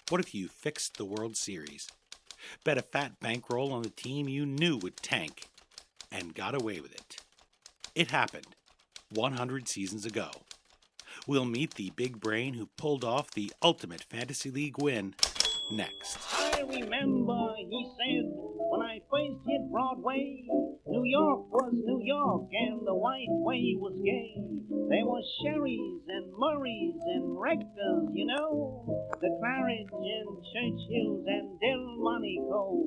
What if you fixed the World Series? Bet a fat bankroll on the team you knew would tank, and got away with it. It happened 100 seasons ago. We'll meet the big brain who pulled off the ultimate fantasy league win next. I remember he said when I first hit Broadway, New York was New York and the white way was gay. There were Sherrys and Murrays and Rectors, you know, the Claridge and Churchills and Delmonico.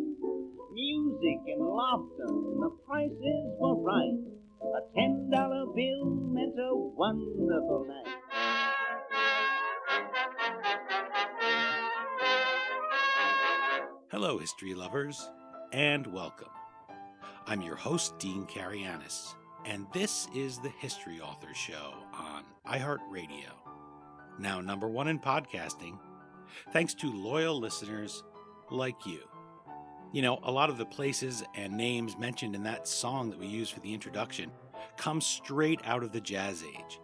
Music and laughter, and the prices were right. A $10 bill meant a wonderful night. Hello, history lovers, and welcome. I'm your host, Dean Karayanis, and this is the History Author Show on iHeartRadio. Now #1 in podcasting, thanks to loyal listeners like you. You know, a lot of the places and names mentioned in that song that we used for the introduction come straight out of the Jazz Age.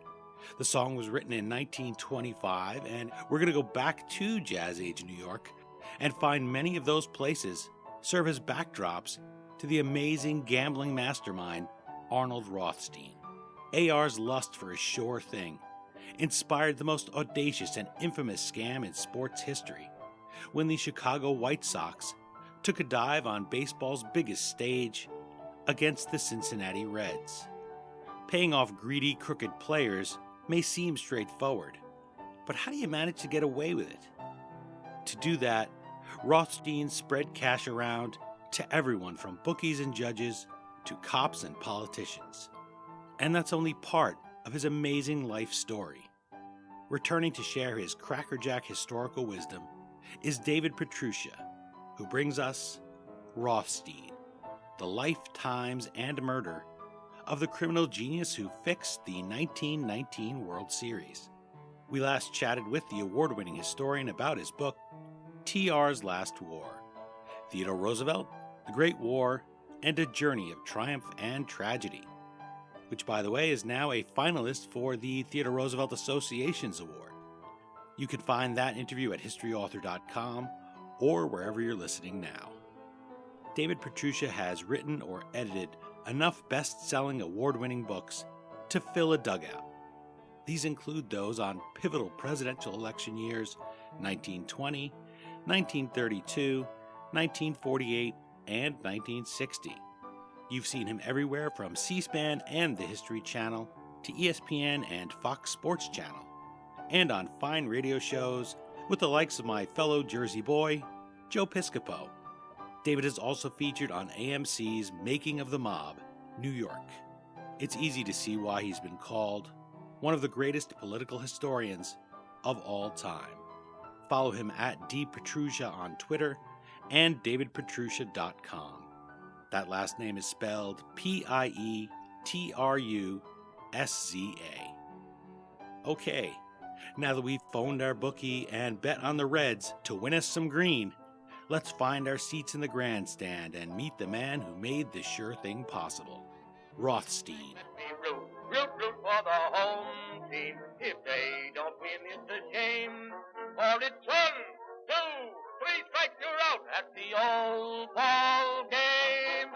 The song was written in 1925, and we're going to go back to Jazz Age New York and find many of those places serve as backdrops to the amazing gambling mastermind Arnold Rothstein. AR's lust for a sure thing inspired the most audacious and infamous scam in sports history when the Chicago White Sox took a dive on baseball's biggest stage against the Cincinnati Reds. Paying off greedy, crooked players may seem straightforward, but how do you manage to get away with it? To do that, Rothstein spread cash around to everyone from bookies and judges to cops and politicians. And that's only part of his amazing life story. Returning to share his crackerjack historical wisdom is David Pietrusza, who brings us Rothstein, the life, times, and murder of the criminal genius who fixed the 1919 World Series. We last chatted with the award-winning historian about his book, TR's Last War, Theodore Roosevelt, the Great War, and a Journey of Triumph and Tragedy, which, by the way, is now a finalist for the Theodore Roosevelt Association's Award. You can find that interview at historyauthor.com or wherever you're listening now. David Pietrusza has written or edited enough best-selling award-winning books to fill a dugout. These include those on pivotal presidential election years 1920, 1932, 1948, and 1960. You've seen him everywhere from C-SPAN and the History Channel to ESPN and Fox Sports Channel, and on fine radio shows with the likes of my fellow Jersey boy, Joe Piscopo. David is also featured on AMC's Making of the Mob, New York. It's easy to see why he's been called one of the greatest political historians of all time. Follow him at dpietrusza on Twitter and davidpietrusza.com. That last name is spelled Pietrusza. Okay, now that we've phoned our bookie and bet on the Reds to win us some green, let's find our seats in the grandstand and meet the man who made this sure thing possible, Rothstein. Root for the home team. If they don't win, it's a shame. For it's 1, 2, 3 strikes, you're out at the old ball game.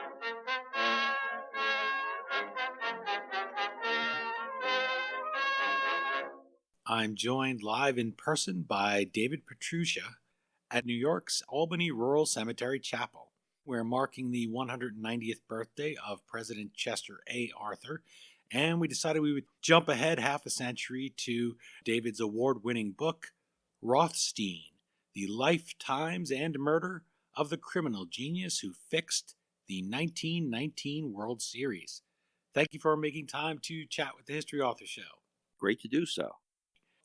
I'm joined live in person by David Pietrusza at New York's Albany Rural Cemetery Chapel. We're marking the 190th birthday of President Chester A. Arthur, and we decided we would jump ahead half a century to David's award-winning book, Rothstein, the life, times, and murder of the criminal genius who fixed the 1919 World Series. Thank you for making time to chat with the History Author Show. Great to do so.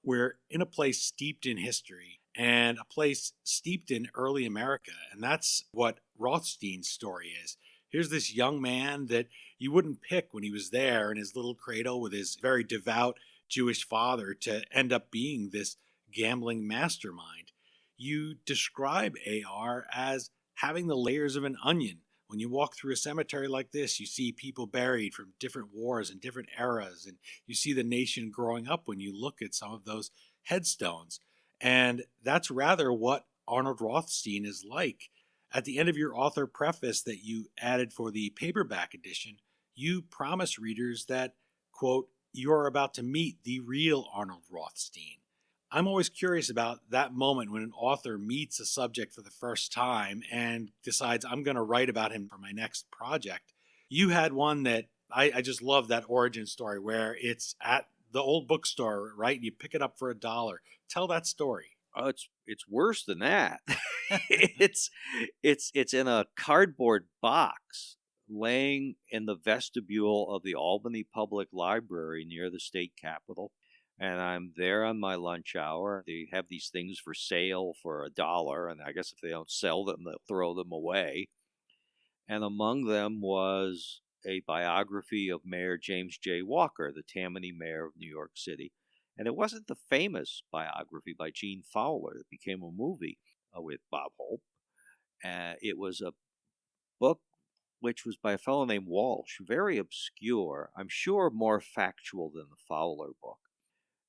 We're in a place steeped in history and a place steeped in early America, and that's what Rothstein's story is. Here's this young man that you wouldn't pick when he was there in his little cradle with his very devout Jewish father to end up being this gambling mastermind. You describe AR as having the layers of an onion. When you walk through a cemetery like this, you see people buried from different wars and different eras, and you see the nation growing up when you look at some of those headstones. And that's rather what Arnold Rothstein is like. At the end of your author preface that you added for the paperback edition, you promise readers that, quote, you're about to meet the real Arnold Rothstein. I'm always curious about that moment when an author meets a subject for the first time and decides, I'm going to write about him for my next project. You had one that I just love, that origin story where it's at the old bookstore, right? You pick it up for $1. Tell that story. Oh, it's worse than that. it's in a cardboard box laying in the vestibule of the Albany Public Library near the state capitol. And I'm there on my lunch hour. They have these things for sale for $1, and I guess if they don't sell them, they'll throw them away. And among them was a biography of Mayor James J. Walker, the Tammany mayor of New York City. And it wasn't the famous biography by Gene Fowler that became a movie with Bob Hope. It was a book which was by a fellow named Walsh, very obscure, I'm sure more factual than the Fowler book.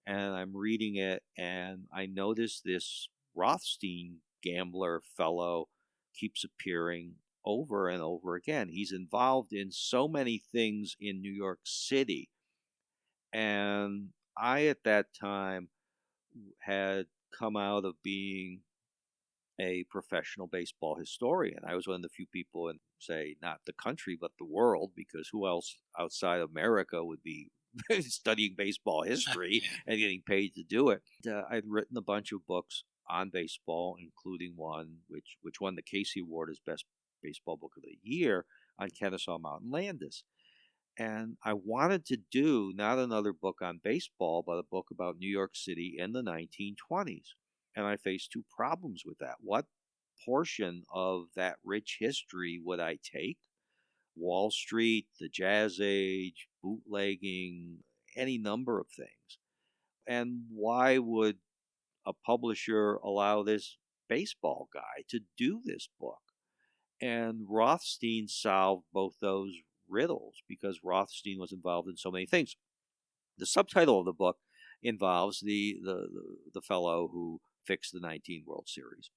And I'm reading it, and I notice this Rothstein gambler fellow keeps appearing over and over again. He's involved in so many things in New York City. And I, at that time, had come out of being a professional baseball historian. I was one of the few people in, say, not the country, but the world, because who else outside America would be studying baseball history and getting paid to do it? I'd written a bunch of books on baseball, including one which won the Casey Award as Best Baseball Book of the Year on Kennesaw Mountain Landis. And I wanted to do not another book on baseball, but a book about New York City in the 1920s. And I faced two problems with that. What portion of that rich history would I take? Wall Street, the Jazz Age, bootlegging, any number of things. And why would a publisher allow this baseball guy to do this book? And Rothstein solved both those riddles because Rothstein was involved in so many things. The subtitle of the book involves the fellow who fixed the 19 World Series.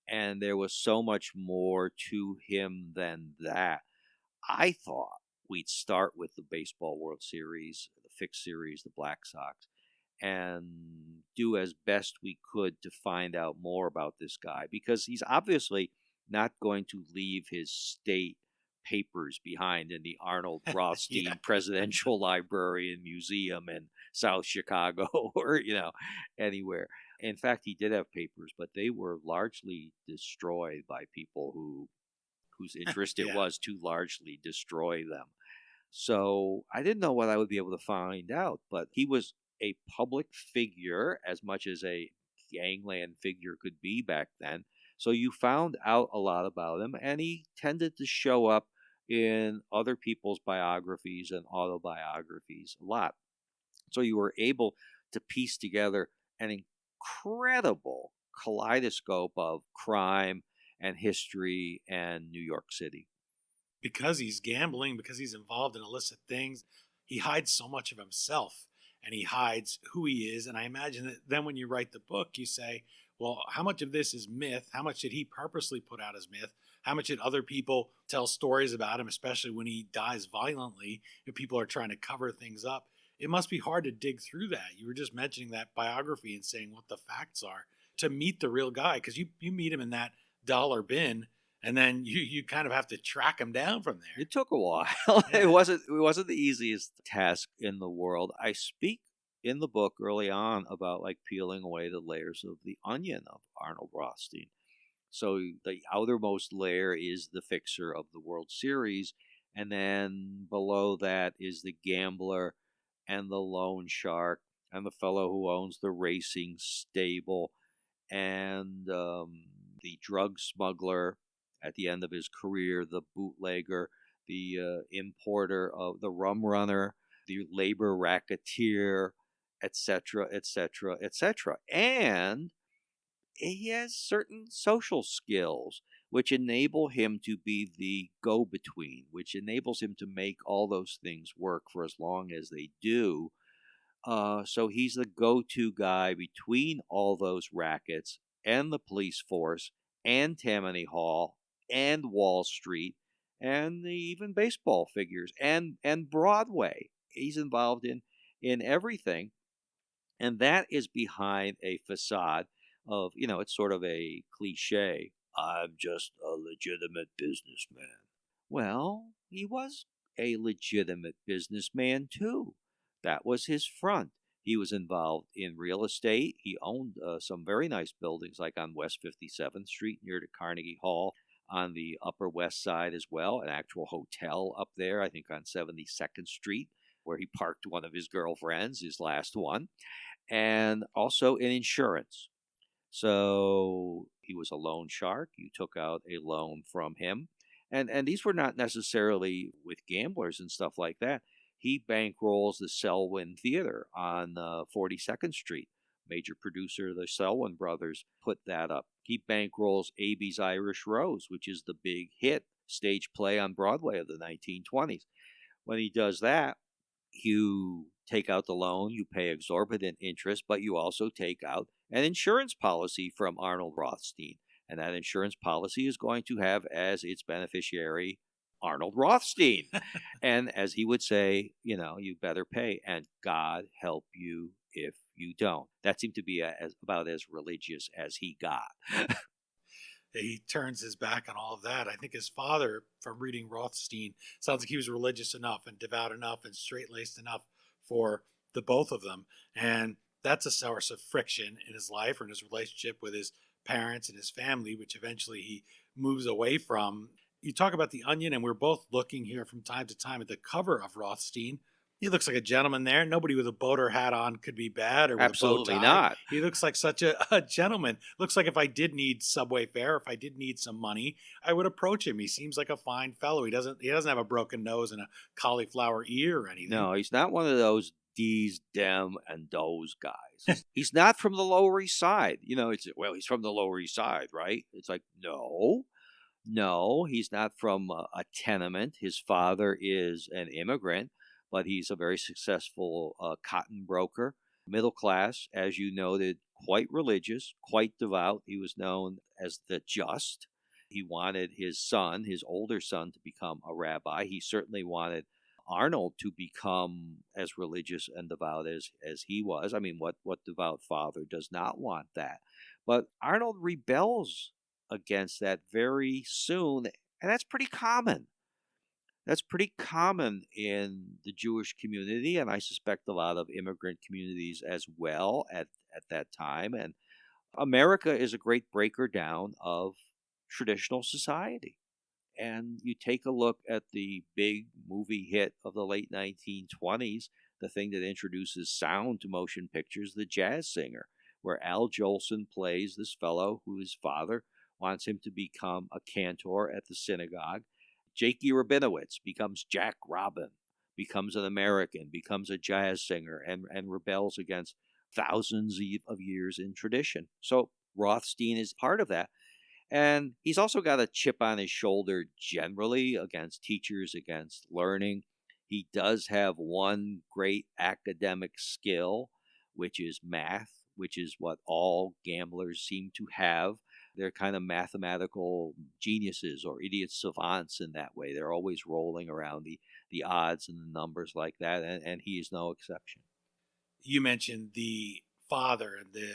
And there was so much more to him than that. I thought we'd start with the Baseball World Series, the fixed series, the Black Sox, and do as best we could to find out more about this guy, because he's obviously not going to leave his state papers behind in the Arnold Rothstein Presidential Library and Museum in South Chicago or, anywhere. In fact, he did have papers, but they were largely destroyed by people whose interest it was to largely destroy them. So I didn't know what I would be able to find out, but he was a public figure as much as a gangland figure could be back then. So you found out a lot about him, and he tended to show up in other people's biographies and autobiographies a lot. So you were able to piece together an incredible kaleidoscope of crime and history and New York City. Because he's gambling, because he's involved in illicit things, he hides so much of himself, and he hides who he is. And I imagine that then when you write the book, you say, well, how much of this is myth? How much did he purposely put out as myth? How much did other people tell stories about him, especially when he dies violently and people are trying to cover things up? It must be hard to dig through that. You were just mentioning that biography and saying what the facts are to meet the real guy, because you meet him in that dollar bin, and then you kind of have to track him down from there. It took a while. It wasn't the easiest task in the world. I speak in the book early on about like peeling away the layers of the onion of Arnold Rothstein. So the outermost layer is the fixer of the World Series, and then below that is the gambler and the loan shark and the fellow who owns the racing stable and the drug smuggler at the end of his career, the bootlegger, the importer of the rum runner, the labor racketeer, etc., etc., etc. And he has certain social skills which enable him to be the go-between, which enables him to make all those things work for as long as they do. So he's the go-to guy between all those rackets and the police force and Tammany Hall and Wall Street and even baseball figures and Broadway. He's involved in everything. And that is behind a facade of, it's sort of a cliche. I'm just a legitimate businessman. Well, he was a legitimate businessman too. That was his front. He was involved in real estate. He owned some very nice buildings, like on West 57th Street near the Carnegie Hall, on the Upper West Side as well, an actual hotel up there, I think on 72nd Street, where he parked one of his girlfriends, his last one, and also in insurance. So he was a loan shark. You took out a loan from him. And these were not necessarily with gamblers and stuff like that. He bankrolls the Selwyn Theater on 42nd Street. Major producer, the Selwyn brothers, put that up. He bankrolls Abe's Irish Rose, which is the big hit stage play on Broadway of the 1920s. When he does that, you take out the loan, you pay exorbitant interest, but you also take out an insurance policy from Arnold Rothstein. And that insurance policy is going to have as its beneficiary Arnold Rothstein. And as he would say, you better pay, and God help you if you don't. That seemed to be about as religious as he got. He turns his back on all of that. I think his father, from reading Rothstein, sounds like he was religious enough and devout enough and straight-laced enough for the both of them. And that's a source of friction in his life or in his relationship with his parents and his family, which eventually he moves away from. You talk about the Onion, and we're both looking here from time to time at the cover of Rothstein. He looks like a gentleman there. Nobody with a boater hat on could be bad, or with Absolutely a bow tie. not. He looks like such a gentleman. Looks like if I did need subway fare, if I did need some money, I would approach him. He seems like a fine fellow. He doesn't have a broken nose and a cauliflower ear or anything. No, he's not one of those D's, dem, and those guys. He's not from the Lower East Side. He's from the Lower East Side, right? It's like, no, he's not from a tenement. His father is an immigrant, but he's a very successful cotton broker, middle class, as you noted, quite religious, quite devout. He was known as the Just. He wanted his son, his older son, to become a rabbi. He certainly wanted Arnold to become as religious and devout as he was. I mean, what devout father does not want that? But Arnold rebels against that very soon, and that's pretty common. That's pretty common in the Jewish community, and I suspect a lot of immigrant communities as well at that time. And America is a great breaker down of traditional society. And you take a look at the big movie hit of the late 1920s, the thing that introduces sound to motion pictures, The Jazz Singer, where Al Jolson plays this fellow who his father wants him to become a cantor at the synagogue. Jakey Rabinowitz becomes Jack Robin, becomes an American, becomes a jazz singer, and rebels against thousands of years in tradition. So Rothstein is part of that. And he's also got a chip on his shoulder generally against teachers, against learning. He does have one great academic skill, which is math, which is what all gamblers seem to have. They're kind of mathematical geniuses or idiot savants in that way. They're always rolling around the odds and the numbers like that, and he is no exception. You mentioned the father and the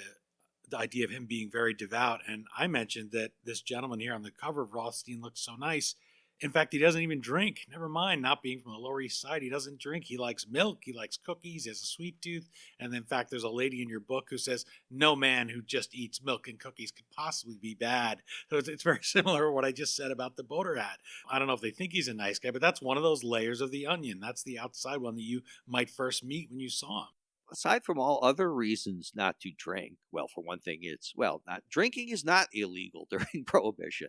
idea of him being very devout, and I mentioned that this gentleman here on the cover of Rothstein looks so nice. In fact, he doesn't even drink. Never mind not being from the Lower East Side. He doesn't drink. He likes milk. He likes cookies. He has a sweet tooth. And in fact, there's a lady in your book who says, no man who just eats milk and cookies could possibly be bad. So it's very similar to what I just said about the boater hat. I don't know if they think he's a nice guy, but that's one of those layers of the onion. That's the outside one that you might first meet when you saw him. Aside from all other reasons not to drink, well, for one thing, not drinking is not illegal during Prohibition.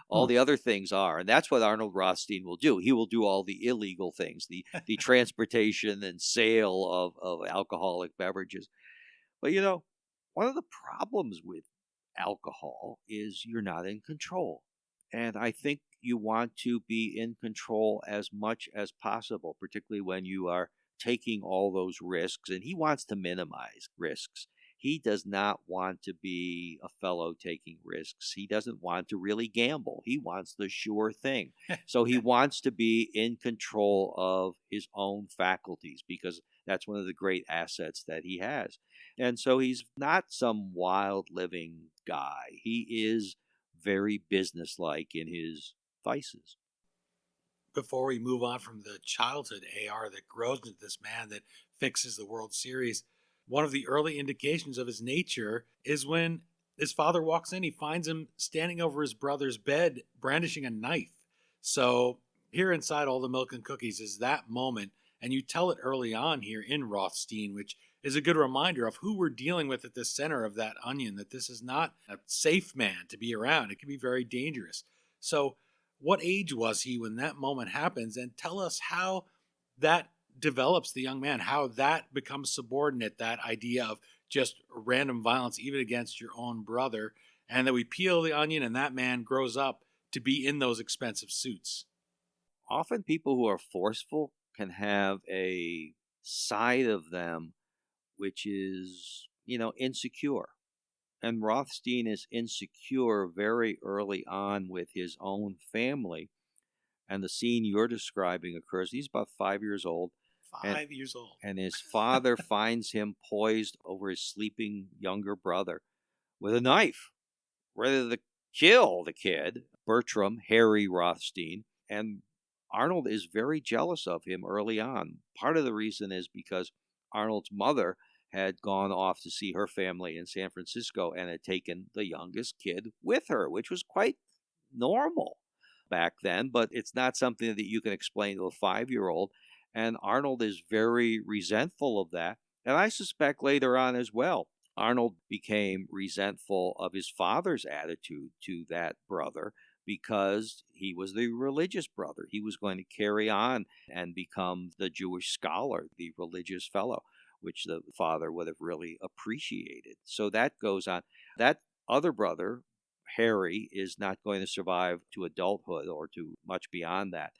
All the other things are, and that's what Arnold Rothstein will do. He will do all the illegal things, the transportation and sale of alcoholic beverages. But, one of the problems with alcohol is you're not in control. And I think you want to be in control as much as possible, particularly when you are taking all those risks, and he wants to minimize risks. He does not want to be a fellow taking risks. He doesn't want to really gamble. He wants the sure thing. So he wants to be in control of his own faculties because that's one of the great assets that he has. And so he's not some wild living guy. He is very businesslike in his vices. Before we move on from the childhood AR that grows into this man that fixes the World Series, one of the early indications of his nature is when his father walks in. He finds him standing over his brother's bed, brandishing a knife. So here inside All the Milk and Cookies is that moment, and you tell it early on here in Rothstein, which is a good reminder of who we're dealing with at the center of that onion, that this is not a safe man to be around. It can be very dangerous. So what age was he when that moment happens? And tell us how that develops the young man, how that becomes subordinate, that idea of just random violence, even against your own brother, and that we peel the onion and that man grows up to be in those expensive suits. Often people who are forceful can have a side of them which is, insecure. And Rothstein is insecure very early on with his own family. And the scene you're describing occurs. He's about 5 years old. 5 years old. And his father finds him poised over his sleeping younger brother with a knife, ready to kill the kid, Bertram, Harry Rothstein. And Arnold is very jealous of him early on. Part of the reason is because Arnold's mother had gone off to see her family in San Francisco and had taken the youngest kid with her, which was quite normal back then, but it's not something that you can explain to a 5-year-old. And Arnold is very resentful of that. And I suspect later on as well, Arnold became resentful of his father's attitude to that brother because he was the religious brother. He was going to carry on and become the Jewish scholar, the religious fellow, which the father would have really appreciated. So that goes on. That other brother, Harry, is not going to survive to adulthood or to much beyond that.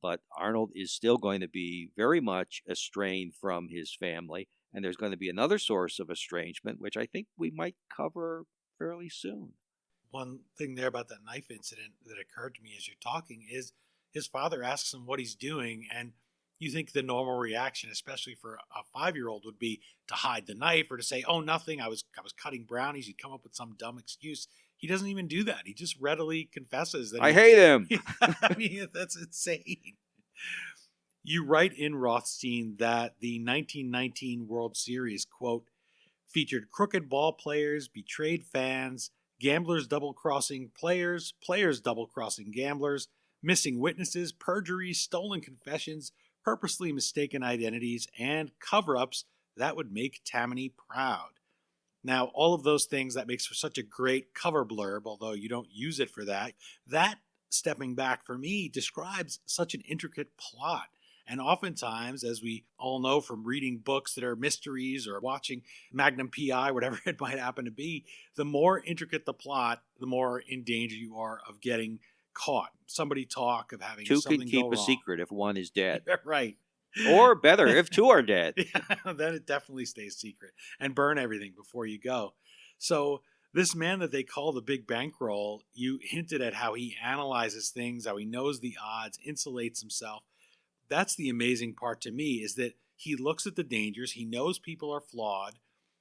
But Arnold is still going to be very much estranged from his family. And there's going to be another source of estrangement, which I think we might cover fairly soon. One thing there about that knife incident that occurred to me as you're talking is his father asks him what he's doing, and you think the normal reaction, especially for a 5-year-old, would be to hide the knife or to say, "Oh, nothing. I was cutting brownies." He'd come up with some dumb excuse. He doesn't even do that. He just readily confesses that I hate him. I mean, that's insane. You write in Rothstein that the 1919 World Series, quote, featured crooked ball players, betrayed fans, gamblers double-crossing players, players double-crossing gamblers, missing witnesses, perjury, stolen confessions, purposely mistaken identities, and cover-ups that would make Tammany proud. Now, all of those things, that makes for such a great cover blurb, although you don't use it for that. That, stepping back for me, describes such an intricate plot. And oftentimes, as we all know from reading books that are mysteries or watching Magnum PI, whatever it might happen to be, the more intricate the plot, the more in danger you are of getting caught. Somebody talk of having Two something can keep go a wrong. secret if one is dead. Right. Or better, if two are dead. Yeah, then it definitely stays secret. And burn everything before you go. So this man that they call the Big Bankroll, you hinted at how he analyzes things, how he knows the odds, insulates himself. That's the amazing part to me, is that he looks at the dangers. He knows people are flawed.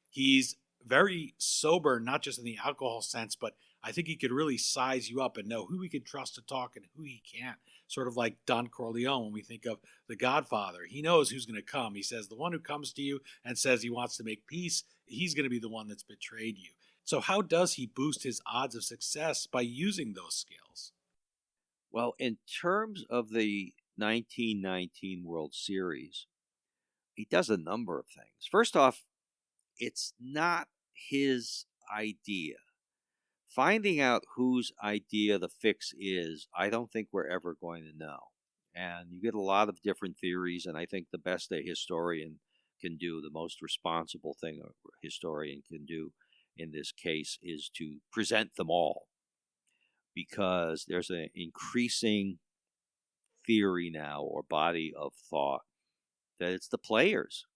He's very sober, not just in the alcohol sense, but I think he could really size you up and know who he can trust to talk and who he can't. Sort of like Don Corleone when we think of The Godfather. He knows who's going to come. He says the one who comes to you and says he wants to make peace, he's going to be the one that's betrayed you. So how does he boost his odds of success by using those skills? Well, in terms of the 1919 World Series, he does a number of things. First off, it's not his idea. Finding out whose idea the fix is, I don't think we're ever going to know. And you get a lot of different theories, and I think the best a historian can do, the most responsible thing a historian can do in this case, is to present them all. Because there's an increasing theory now, or body of thought, that it's the players.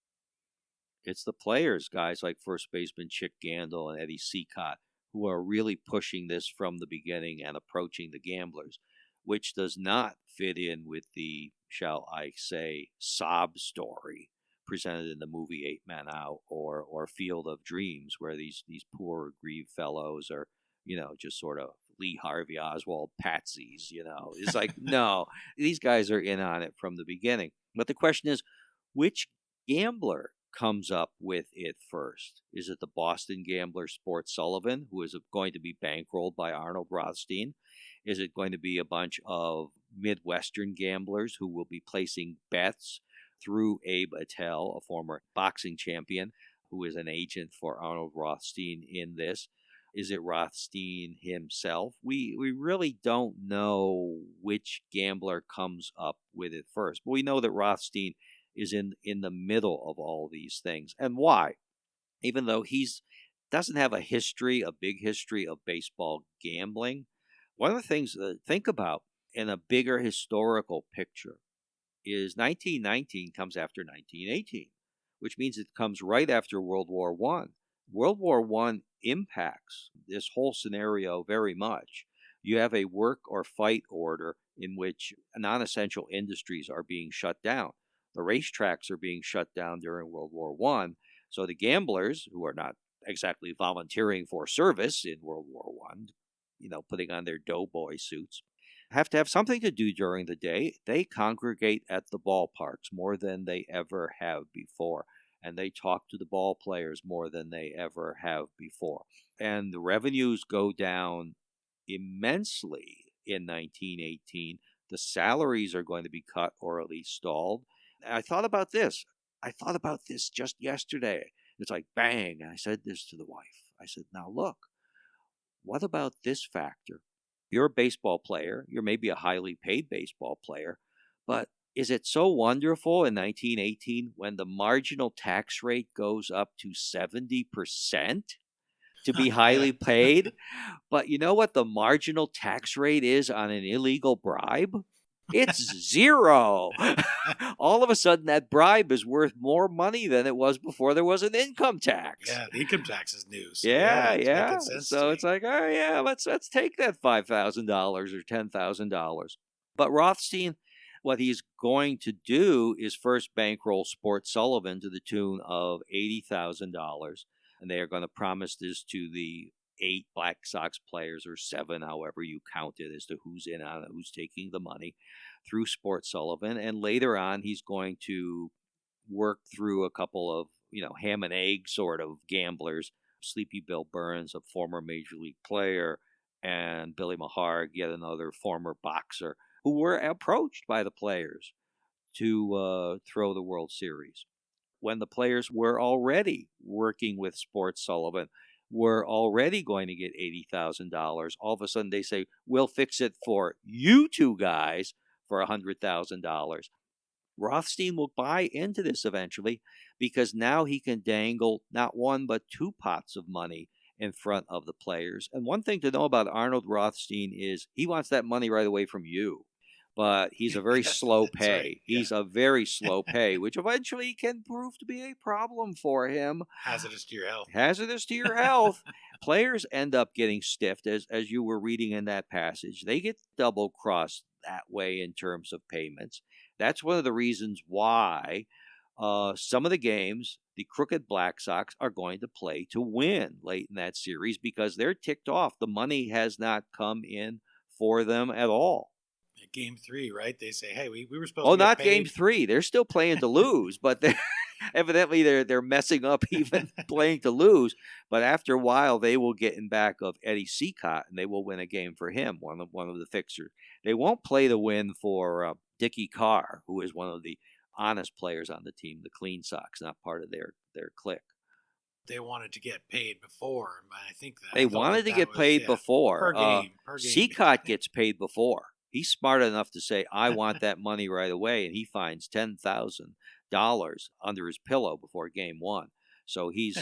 It's the players, guys like first baseman Chick Gandil and Eddie Seacott, who are really pushing this from the beginning and approaching the gamblers, which does not fit in with the, shall I say, sob story presented in the movie Eight Men Out or Field of Dreams, where these poor aggrieved fellows are, just sort of Lee Harvey Oswald patsies, It's like, no, these guys are in on it from the beginning. But the question is, which gambler comes up with it first? Is it the Boston gambler Sport Sullivan, who is going to be bankrolled by Arnold Rothstein? Is it going to be a bunch of Midwestern gamblers who will be placing bets through Abe Attell, a former boxing champion, who is an agent for Arnold Rothstein in this? Is it Rothstein himself? We really don't know which gambler comes up with it first. But we know that Rothstein is in the middle of all these things. And why? Even though he's doesn't have a big history of baseball gambling, one of the things to think about in a bigger historical picture is 1919 comes after 1918, which means it comes right after World War I. World War I impacts this whole scenario very much. You have a work or fight order in which non-essential industries are being shut down. The racetracks are being shut down during World War I. So the gamblers, who are not exactly volunteering for service in World War I, putting on their doughboy suits, have to have something to do during the day. They congregate at the ballparks more than they ever have before. And they talk to the ball players more than they ever have before. And the revenues go down immensely in 1918. The salaries are going to be cut or at least stalled. And I thought about this just yesterday. It's like, bang. And I said this to the wife. I said, now look, what about this factor? You're a baseball player. You're maybe a highly paid baseball player. But is it so wonderful in 1918 when the marginal tax rate goes up to 70% to be highly paid? But you know what the marginal tax rate is on an illegal bribe? It's 0. All of a sudden, that bribe is worth more money than it was before there was an income tax. Yeah, the income tax is new. So Yeah. It's So it's like, oh yeah, let's take that $5,000 or $10,000. But Rothstein, what he's going to do is first bankroll Sport Sullivan to the tune of $80,000, and they are going to promise this to the 8 Black Sox players, or 7, however you count it, as to who's in on it, who's taking the money, through Sport Sullivan. And later on, he's going to work through a couple of, ham and egg sort of gamblers, Sleepy Bill Burns, a former Major League player, and Billy Maharg, yet another former boxer, who were approached by the players to throw the World Series. When the players were already working with Sport Sullivan, were already going to get $80,000, all of a sudden they say, we'll fix it for you two guys for $100,000. Rothstein will buy into this eventually because now he can dangle not one but 2 pots of money in front of the players. And one thing to know about Arnold Rothstein is he wants that money right away from you. But he's a very slow pay. Right. Yeah. He's a very slow pay, which eventually can prove to be a problem for him. Hazardous to your health. Hazardous to your health. Players end up getting stiffed, as you were reading in that passage. They get double-crossed that way in terms of payments. That's one of the reasons why some of the games the crooked Black Sox are going to play to win late in that series because they're ticked off. The money has not come in for them at all. Game 3, right? They say, hey, we were supposed to get not paid. Game 3. They're still playing to lose, but evidently they're messing up even playing to lose. But after a while, they will get in back of Eddie Seacott, and they will win a game for him, one of the fixers. They won't play the win for Dickie Carr, who is one of the honest players on the team, the Clean Sox, not part of their clique. They wanted to get paid before, but I think that they wanted to get paid before. Per game. Seacott gets paid before. He's smart enough to say, I want that money right away, and he finds $10,000 under his pillow before Game 1. So he's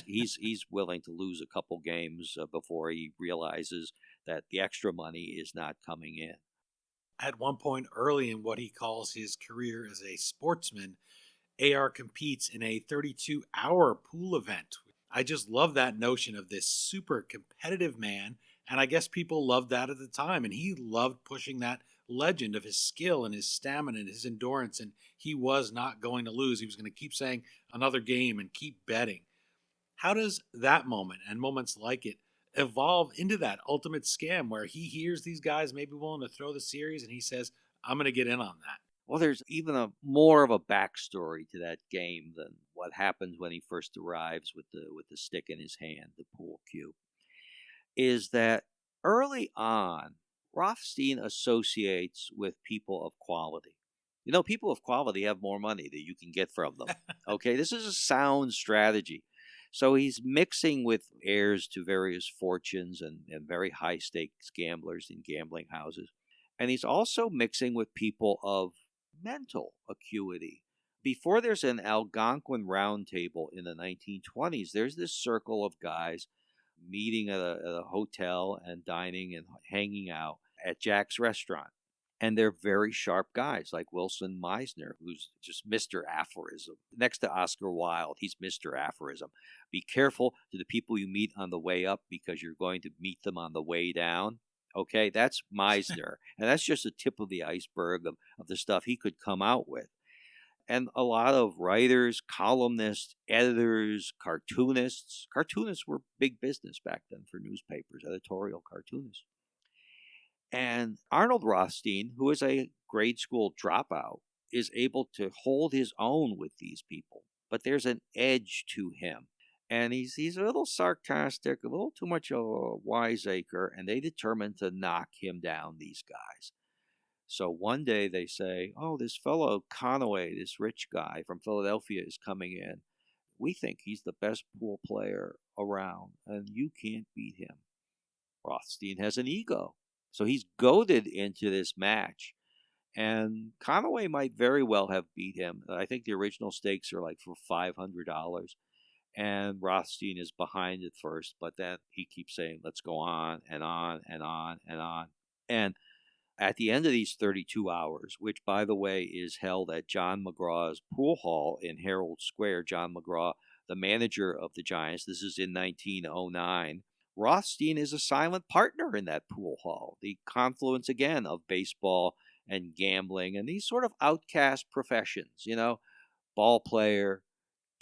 willing to lose a couple games before he realizes that the extra money is not coming in. At one point early in what he calls his career as a sportsman, AR competes in a 32-hour pool event. I just love that notion of this super competitive man, and I guess people loved that at the time, and he loved pushing that legend of his skill and his stamina and his endurance, and he was not going to lose. He was going to keep saying another game and keep betting. How does that moment and moments like it evolve into that ultimate scam where he hears these guys maybe willing to throw the series and he says, I'm going to get in on that? Well, there's even a more of a backstory to that game than what happens when he first arrives with the stick in his hand, the pool cue. Is that early on, Rothstein associates with people of quality. You know, people of quality have more money that you can get from them. Okay, this is a sound strategy. So he's mixing with heirs to various fortunes and very high stakes gamblers in gambling houses. And he's also mixing with people of mental acuity. Before there's an Algonquin round table in the 1920s, there's this circle of guys meeting at a hotel and dining and hanging out at Jack's restaurant. And they're very sharp guys like Wilson Meisner, who's just Mr. Aphorism. Next to Oscar Wilde, he's Mr. Aphorism. Be careful to the people you meet on the way up because you're going to meet them on the way down. Okay, that's Meisner. And that's just the tip of the iceberg of the stuff he could come out with. And a lot of writers, columnists, editors, cartoonists. Cartoonists were big business back then for newspapers, editorial cartoonists. And Arnold Rothstein, who is a grade school dropout, is able to hold his own with these people. But there's an edge to him. And he's a little sarcastic, a little too much of a wiseacre, and they determine to knock him down, these guys. So one day they say, oh, this fellow Conway, this rich guy from Philadelphia is coming in. We think he's the best pool player around, and you can't beat him. Rothstein has an ego. So he's goaded into this match. And Conway might very well have beat him. I think the original stakes are like for $500. And Rothstein is behind at first, but then he keeps saying, let's go on and on and on and on. And at the end of these 32 hours, which, by the way, is held at John McGraw's pool hall in Herald Square, John McGraw, the manager of the Giants, this is in 1909, Rothstein is a silent partner in that pool hall, the confluence, again, of baseball and gambling and these sort of outcast professions, you know, ball player,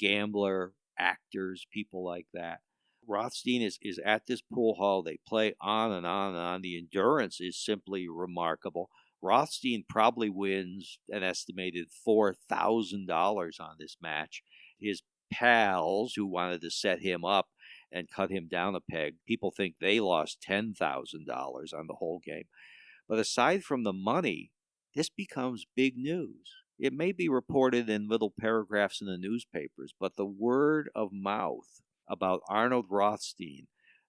gambler, actors, people like that. Rothstein is at this pool hall. They play on and on and on. The endurance is simply remarkable. Rothstein probably wins an estimated $4,000 on this match. His pals who wanted to set him up and cut him down a peg, people think they lost $10,000 on the whole game. But aside from the money, this becomes big news. It may be reported in little paragraphs in the newspapers, but the word of mouth about Arnold Rothstein,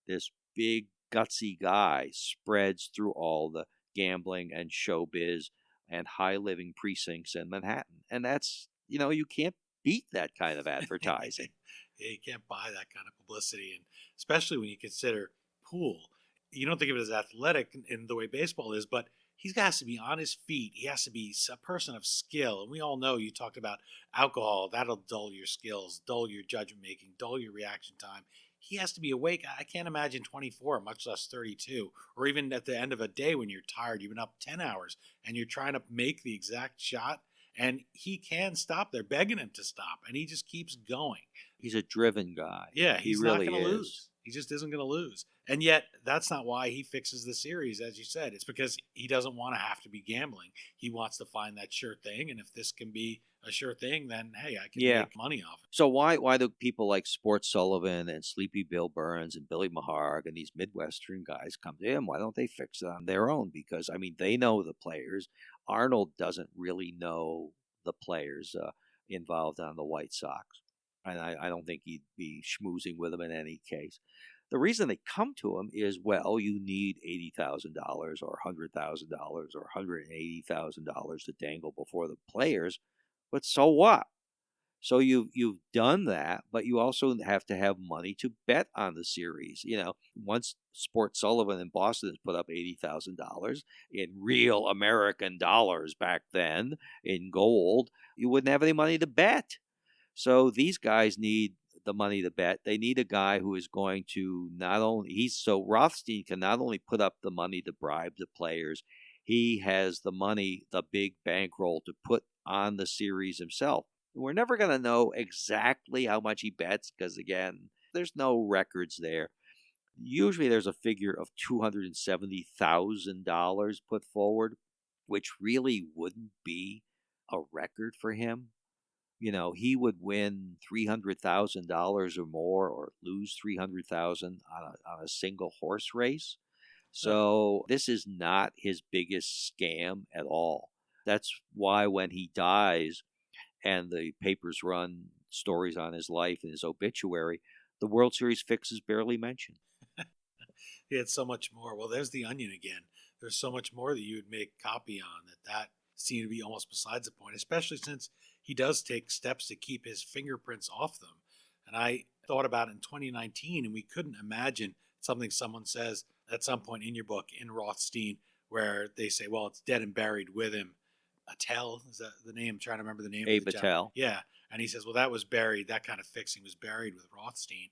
this big, gutsy guy, spreads through all the gambling and showbiz and high-living precincts in Manhattan. And that's, you know, you can't beat that kind of advertising. Yeah, you can't buy that kind of publicity, and especially when you consider pool. You don't think of it as athletic in the way baseball is, but he has to be on his feet. He has to be a person of skill. And we all know, you talked about alcohol. That'll dull your skills, dull your judgment making, dull your reaction time. He has to be awake. I can't imagine 24, much less 32, or even at the end of a day when you're tired, you've been up 10 hours and you're trying to make the exact shot. And he can stop. They're begging him to stop, and he just keeps going. He's a driven guy. Yeah, he's really not going to lose. He just isn't going to lose. And yet, that's not why he fixes the series, as you said. It's because he doesn't want to have to be gambling. He wants to find that sure thing, and if this can be a sure thing, then, hey, I can make money off it. So why do people like Sports Sullivan and Sleepy Bill Burns and Billy Maharg and these Midwestern guys come to him? Why don't they fix it on their own? Because, I mean, they know the players. Arnold doesn't really know the players involved on the White Sox. And I don't think he'd be schmoozing with them in any case. The reason they come to him is, well, you need $80,000 or $100,000 or $180,000 to dangle before the players. But so what? So you've done that, but you also have to have money to bet on the series. Once Sport Sullivan in Boston has put up $80,000 in real American dollars back then in gold, you wouldn't have any money to bet. So these guys need the money to bet. They need a guy who is going to Rothstein can not only put up the money to bribe the players, he has the money, the big bankroll to put on the series himself. We're never going to know exactly how much he bets because, again, there's no records there. Usually there's a figure of $270,000 put forward, which really wouldn't be a record for him. He would win $300,000 or more or lose $300,000 on a single horse race. So this is not his biggest scam at all. That's why when he dies, and the papers run stories on his life and his obituary, the World Series fix is barely mentioned. He had so much more. Well, there's the onion again. There's so much more that you would make copy on that seemed to be almost besides the point, especially since he does take steps to keep his fingerprints off them. And I thought about it in 2019, and we couldn't imagine something someone says at some point in your book, in Rothstein, where they say, well, it's dead and buried with him. Attell, is that the name? I'm trying to remember the name. Abe Attell. Yeah. And he says, well, that was buried. That kind of fixing was buried with Rothstein.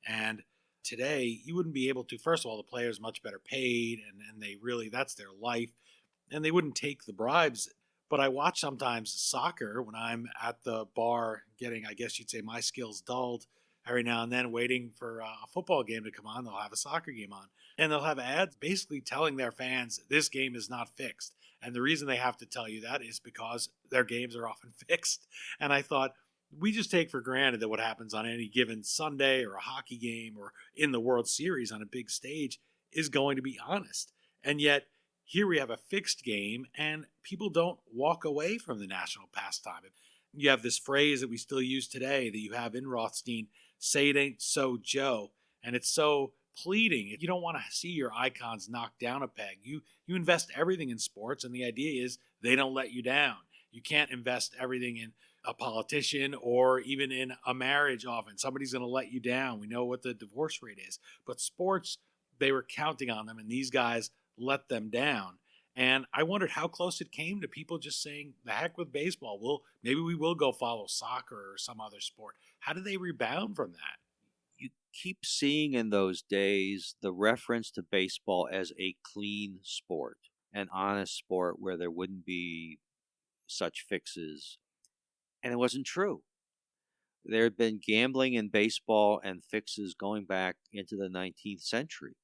And today, you wouldn't be able to. First of all, the players much better paid, and they really, that's their life. And they wouldn't take the bribes. But I watch sometimes soccer when I'm at the bar getting, I guess you'd say, my skills dulled every now and then, waiting for a football game to come on. They'll have a soccer game on. And they'll have ads basically telling their fans this game is not fixed. And the reason they have to tell you that is because their games are often fixed. And I thought, we just take for granted that what happens on any given Sunday or a hockey game or in the World Series on a big stage is going to be honest. And yet, here we have a fixed game, and people don't walk away from the national pastime. You have this phrase that we still use today that you have in Rothstein, say it ain't so, Joe. And it's so pleading. You don't want to see your icons knocked down a peg. You invest everything in sports, and the idea is they don't let you down. You can't invest everything in a politician or even in a marriage often. Somebody's going to let you down. We know what the divorce rate is. But sports, they were counting on them, and these guys let them down. And I wondered how close it came to people just saying, the heck with baseball. Maybe we will go follow soccer or some other sport. How did they rebound from that? You keep seeing in those days the reference to baseball as a clean sport, an honest sport where there wouldn't be such fixes. And it wasn't true. There had been gambling in baseball and fixes going back into the 19th century.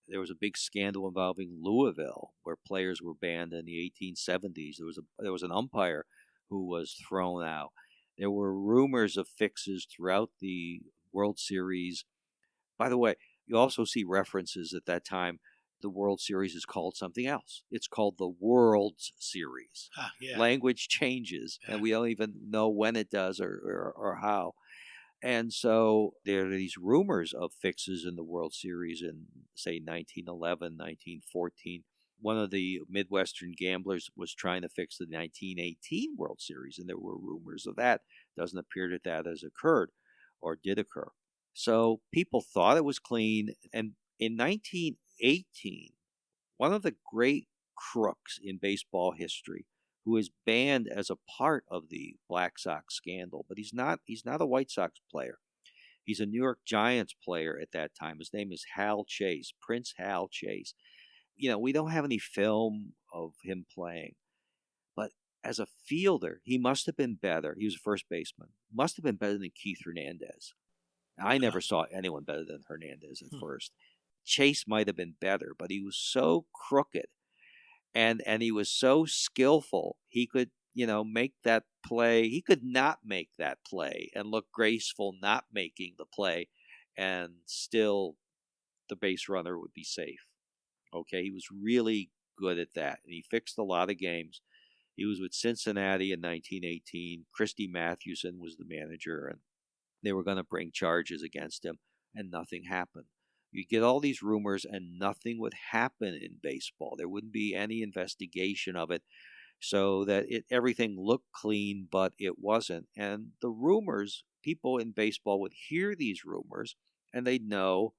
There was a big scandal involving Louisville, where players were banned in the 1870s. There was an umpire who was thrown out. There were rumors of fixes throughout the World Series. By the way, you also see references at that time. The World Series is called something else. It's called the World's Series. Yeah. Language changes, and we don't even know when it does or how. And so there are these rumors of fixes in the World Series in, say, 1911, 1914. One of the Midwestern gamblers was trying to fix the 1918 World Series, and there were rumors of that. Doesn't appear that that has occurred or did occur. So people thought it was clean. And in 1918, one of the great crooks in baseball history, who is banned as a part of the Black Sox scandal, but he's not a White Sox player. He's a New York Giants player at that time. His name is Hal Chase, Prince Hal Chase. We don't have any film of him playing, but as a fielder, he must have been better. He was a first baseman. Must have been better than Keith Hernandez. I never saw anyone better than Hernandez at first. Chase might have been better, but he was so crooked. And he was so skillful, he could, make that play. He could not make that play and look graceful not making the play, and still the base runner would be safe. Okay, he was really good at that, and he fixed a lot of games. He was with Cincinnati in 1918. Christy Mathewson was the manager, and they were going to bring charges against him, and nothing happened. You'd get all these rumors and nothing would happen in baseball. There wouldn't be any investigation of it. so that everything looked clean, but it wasn't. And the rumors, people in baseball would hear these rumors, and they'd know,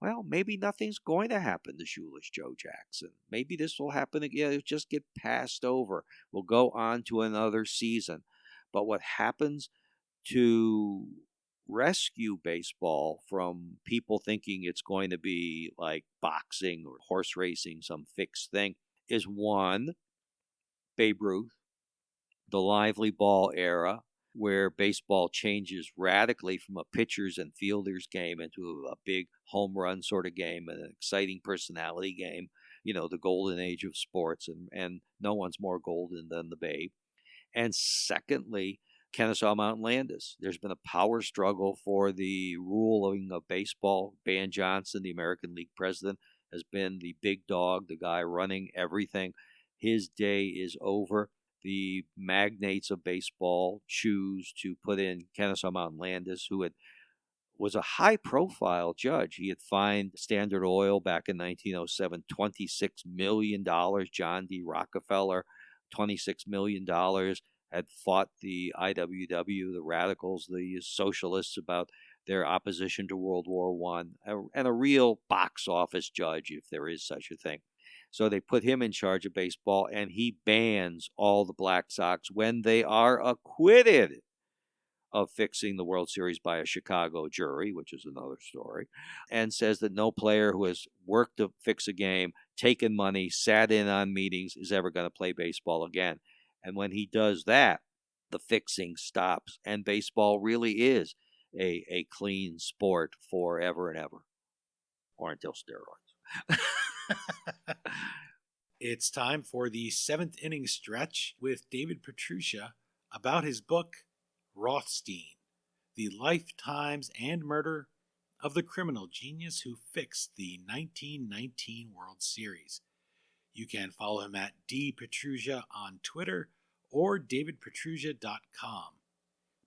well, maybe nothing's going to happen to Shoeless Joe Jackson. Maybe this will happen again. It'll just get passed over. We'll go on to another season. But what happens to rescue baseball from people thinking it's going to be like boxing or horse racing, some fixed thing, is one, Babe Ruth, the lively ball era, where baseball changes radically from a pitcher's and fielder's game into a big home run sort of game and an exciting personality game, the golden age of sports, and no one's more golden than the Babe. And secondly, Kennesaw Mountain Landis. There's been a power struggle for the ruling of baseball. Ban Johnson, the American League president, has been the big dog, the guy running everything. His day is over. The magnates of baseball choose to put in Kennesaw Mountain Landis, who was a high-profile judge. He had fined Standard Oil back in 1907 $26 million. John D. Rockefeller, $26 million, had fought the IWW, the radicals, the socialists, about their opposition to World War I, and a real box office judge, if there is such a thing. So they put him in charge of baseball, and he bans all the Black Sox when they are acquitted of fixing the World Series by a Chicago jury, which is another story, and says that no player who has worked to fix a game, taken money, sat in on meetings, is ever going to play baseball again. And when he does that, the fixing stops, and baseball really is a clean sport forever and ever, or until steroids. It's time for the seventh inning stretch with David Pietrusza about his book, Rothstein, The Lifetimes and Murder of the Criminal Genius Who Fixed the 1919 World Series. You can follow him at dpietrusza on Twitter or davidpietrusza.com.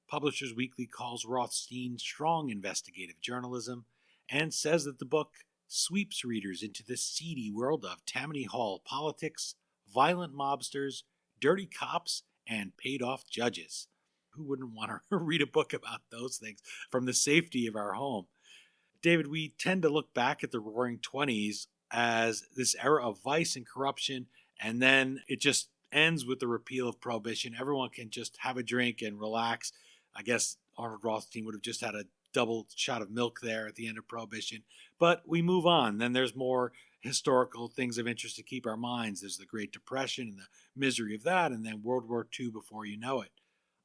Publishers Weekly calls Rothstein strong investigative journalism and says that the book sweeps readers into the seedy world of Tammany Hall politics, violent mobsters, dirty cops, and paid-off judges. Who wouldn't want to read a book about those things from the safety of our home? David, we tend to look back at the Roaring '20s as this era of vice and corruption, and then it just ends with the repeal of Prohibition. Everyone can just have a drink and relax. I guess Arnold Rothstein would have just had a double shot of milk there at the end of Prohibition. But we move on. Then there's more historical things of interest to keep our minds. There's the Great Depression and the misery of that, and then World War II before you know it.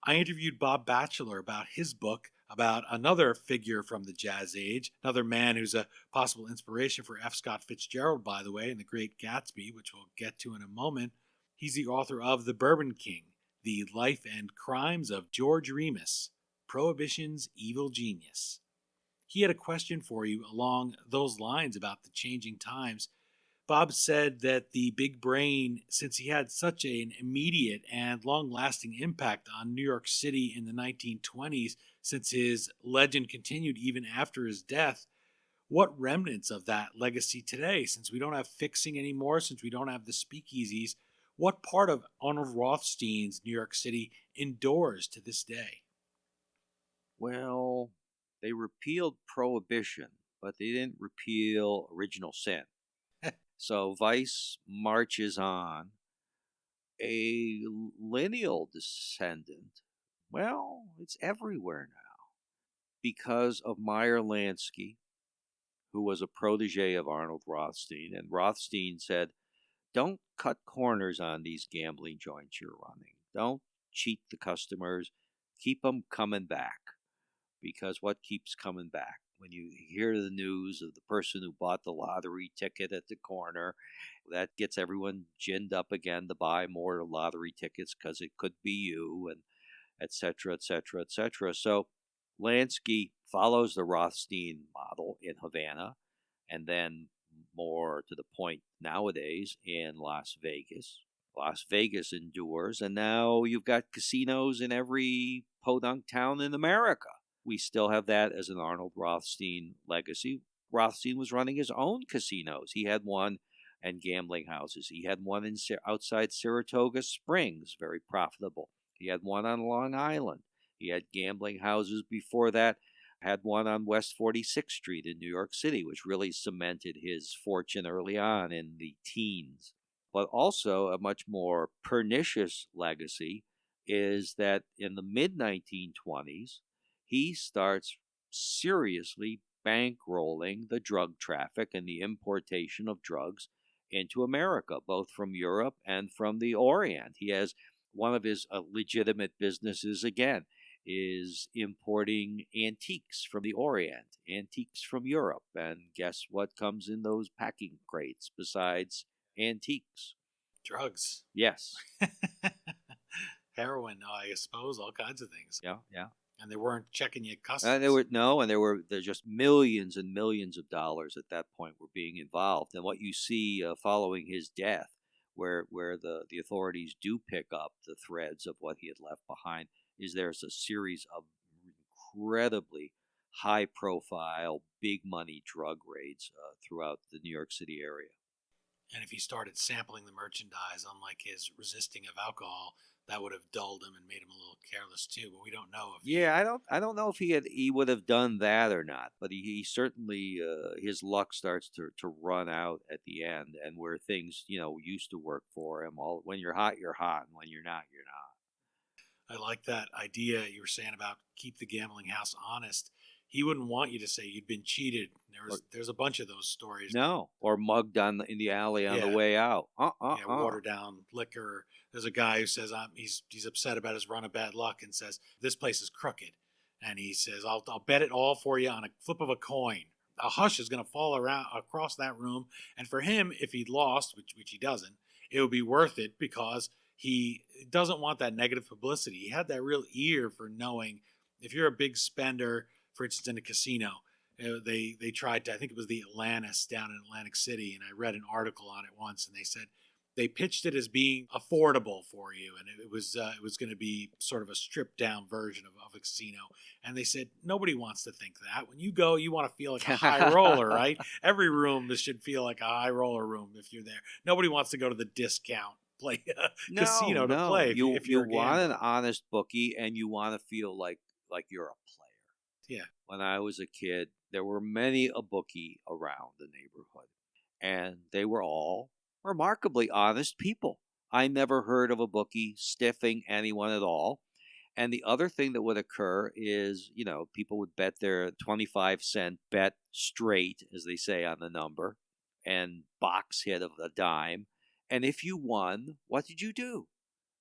I interviewed Bob Batchelor about his book about another figure from the Jazz Age, another man who's a possible inspiration for F. Scott Fitzgerald, by the way, in The Great Gatsby, which we'll get to in a moment. He's the author of The Bourbon King, The Life and Crimes of George Remus, Prohibition's Evil Genius. He had a question for you along those lines about the changing times. Bob said that the big brain, since he had such an immediate and long-lasting impact on New York City in the 1920s, since his legend continued even after his death, what remnants of that legacy today, since we don't have fixing anymore, since we don't have the speakeasies, what part of Arnold Rothstein's New York City endures to this day? Well, they repealed Prohibition, but they didn't repeal original sin. So vice marches on. A lineal descendant, well, it's everywhere now. Because of Meyer Lansky, who was a protege of Arnold Rothstein, and Rothstein said, don't cut corners on these gambling joints you're running. Don't cheat the customers. Keep them coming back. Because what keeps coming back? When you hear the news of the person who bought the lottery ticket at the corner, that gets everyone ginned up again to buy more lottery tickets because it could be you, and et cetera, et cetera, et cetera. So Lansky follows the Rothstein model in Havana, and then more to the point nowadays in Las Vegas. Las Vegas endures, and now you've got casinos in every podunk town in America. We still have that as an Arnold Rothstein legacy. Rothstein was running his own casinos. He had one and gambling houses. He had one outside Saratoga Springs, very profitable. He had one on Long Island. He had gambling houses before that. Had one on West 46th Street in New York City, which really cemented his fortune early on in the teens. But also a much more pernicious legacy is that in the mid-1920s, he starts seriously bankrolling the drug traffic and the importation of drugs into America, both from Europe and from the Orient. He has one of his legitimate businesses, again, is importing antiques from the Orient, antiques from Europe. And guess what comes in those packing crates besides antiques? Drugs. Yes. Heroin, I suppose, all kinds of things. Yeah, yeah. And they weren't checking you at customs. And there just millions and millions of dollars at that point were being involved. And what you see following his death, where the authorities do pick up the threads of what he had left behind, is there's a series of incredibly high-profile, big-money drug raids throughout the New York City area. And if he started sampling the merchandise, unlike his resisting of alcohol, that would have dulled him and made him a little careless too. But we don't know if. Yeah, I don't know if he would have done that or not. But he certainly his luck starts to run out at the end, and where things used to work for him. All when you're hot, you're hot, and when you're not, you're not. I like that idea you were saying about keep the gambling house honest. He wouldn't want you to say you'd been cheated. There's a bunch of those stories. No, or mugged in the alley on the way out. Watered down liquor. There's a guy who says he's upset about his run of bad luck and says this place is crooked, and he says I'll bet it all for you on a flip of a coin. A hush is going to fall around across that room, and for him, if he'd lost, which he doesn't, it would be worth it because he doesn't want that negative publicity. He had that real ear for knowing if you're a big spender, for instance, in a casino. They tried to, I think it was the Atlantis down in Atlantic City, and I read an article on it once, and they said they pitched it as being affordable for you, and it was going to be sort of a stripped down version of a casino. And they said nobody wants to think that. When you go, you want to feel like a high roller, right? Every room should feel like a high roller room if you're there. Nobody wants to go to the discount casino to play. If you want an honest bookie, and you want to feel like you're a player. Yeah. When I was a kid, there were many a bookie around the neighborhood, and they were all remarkably honest people. I never heard of a bookie stiffing anyone at all. And the other thing that would occur is, people would bet their 25-cent bet straight, as they say on the number, and box hit of a dime. And if you won, what did you do?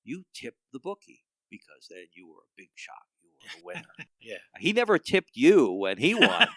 You tipped the bookie, because then you were a big shot. You were a winner. Yeah. He never tipped you when he won.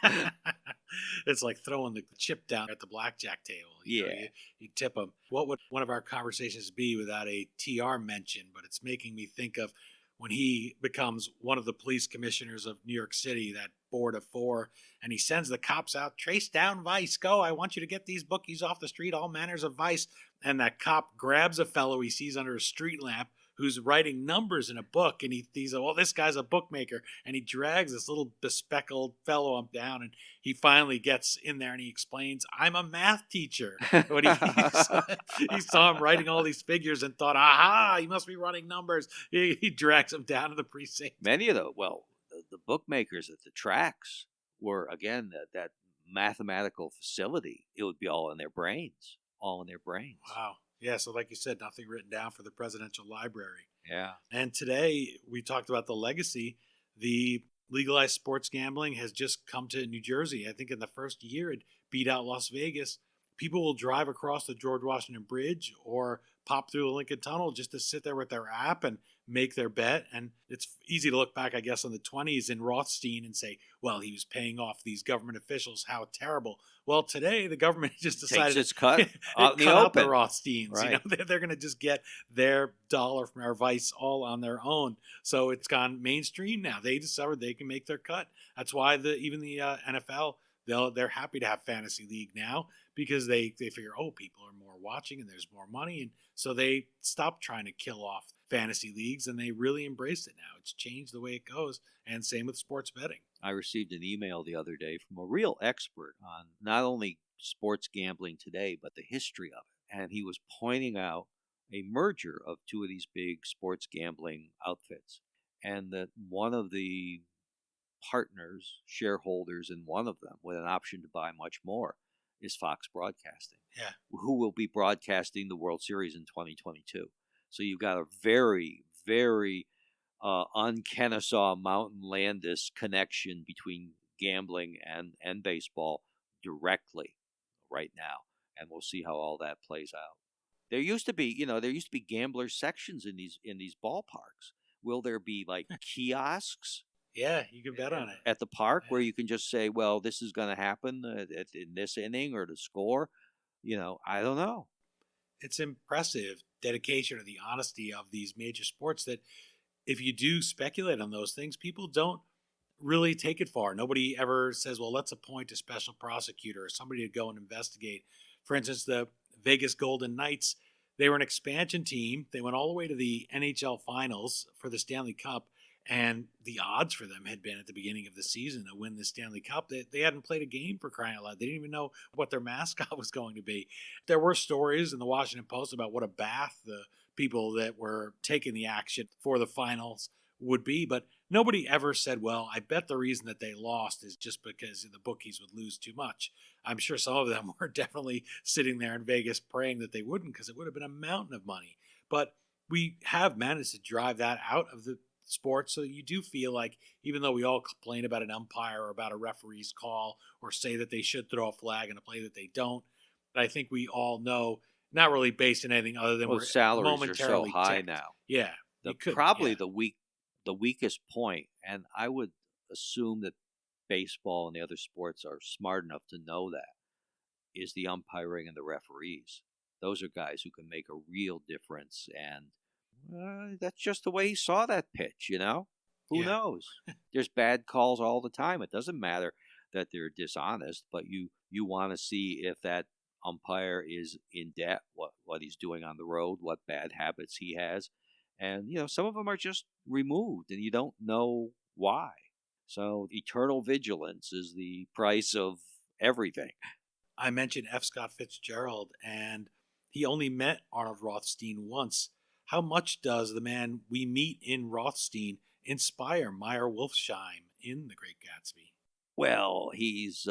It's like throwing the chip down at the blackjack table. You tip them. What would one of our conversations be without a TR mention? But it's making me think of when he becomes one of the police commissioners of New York City, that board of 4, and he sends the cops out, trace down vice, go, I want you to get these bookies off the street, all manners of vice. And that cop grabs a fellow he sees under a street lamp who's writing numbers in a book, and he says, well, this guy's a bookmaker, and he drags this little bespectacled fellow up down, and he finally gets in there and he explains, I'm a math teacher. When he saw him writing all these figures and thought, aha, he must be running numbers. He drags him down to the precinct. Many of the bookmakers at the tracks were, again, that mathematical facility. It would be all in their brains. Wow. Yeah, so like you said, nothing written down for the presidential library. Yeah. And today we talked about the legacy. The legalized sports gambling has just come to New Jersey. I think in the first year it beat out Las Vegas. People will drive across the George Washington Bridge or pop through the Lincoln Tunnel just to sit there with their app and make their bet. And it's easy to look back, I guess, on the 20s in Rothstein and say, well, he was paying off these government officials. How terrible. Well, today the government just decided its cut out the Rothsteins. Right. They're going to just get their dollar from our vice all on their own. So it's gone mainstream now. They discovered they can make their cut. That's why even the NFL, they're happy to have fantasy league now, because they figure, people are more watching and there's more money. And so they stopped trying to kill off fantasy leagues, and they really embraced it now. It's changed the way it goes, and same with sports betting. I received an email the other day from a real expert on not only sports gambling today, but the history of it. and he was pointing out a merger of two of these big sports gambling outfits, and that one of the partners, shareholders in one of them, with an option to buy much more, is Fox Broadcasting, who will be broadcasting the World Series in 2022. So you've got a very, very un-Kennesaw Mountain Landis connection between gambling and baseball directly right now, and we'll see how all that plays out. There used to be gambler sections in these ballparks. Will there be like kiosks? Yeah, you can bet on it. At the park where you can just say, well, this is going to happen in this inning or to score. I don't know. It's impressive dedication or the honesty of these major sports that if you do speculate on those things, people don't really take it far. Nobody ever says, well, let's appoint a special prosecutor or somebody to go and investigate. For instance, the Vegas Golden Knights, they were an expansion team. They went all the way to the NHL finals for the Stanley Cup. And the odds for them had been at the beginning of the season to win the Stanley Cup. They hadn't played a game, for crying out loud. They didn't even know what their mascot was going to be. There were stories in the Washington Post about what a bath the people that were taking the action for the finals would be. But nobody ever said, well, I bet the reason that they lost is just because the bookies would lose too much. I'm sure some of them were definitely sitting there in Vegas praying that they wouldn't, because it would have been a mountain of money. But we have managed to drive that out of the sports, so you do feel like, even though we all complain about an umpire or about a referee's call or say that they should throw a flag in a play that they don't, I think we all know, not really based on anything other than we're salaries momentarily are so high ticked. now. Yeah, The weakest point, and I would assume that baseball and the other sports are smart enough to know that, is the umpiring and the referees. Those are guys who can make a real difference, and that's just the way he saw that pitch, Who knows? There's bad calls all the time. It doesn't matter that they're dishonest, but you want to see if that umpire is in debt, what he's doing on the road, what bad habits he has. And, some of them are just removed, and you don't know why. So eternal vigilance is the price of everything. I mentioned F. Scott Fitzgerald, and he only met Arnold Rothstein once. How much does the man we meet in Rothstein inspire Meyer Wolfsheim in The Great Gatsby? Well, he's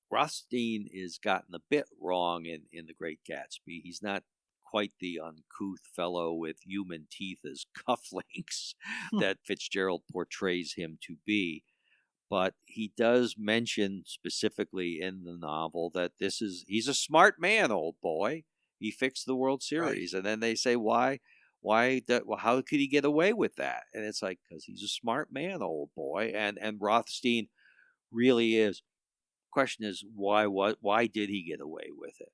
Rothstein is gotten a bit wrong in The Great Gatsby. He's not quite the uncouth fellow with human teeth as cufflinks that Fitzgerald portrays him to be. But he does mention specifically in the novel that he's a smart man, old boy. He fixed the World Series. Right. And then they say, how could he get away with that? And it's like, because he's a smart man, old boy. And Rothstein really is. Question is, why did he get away with it?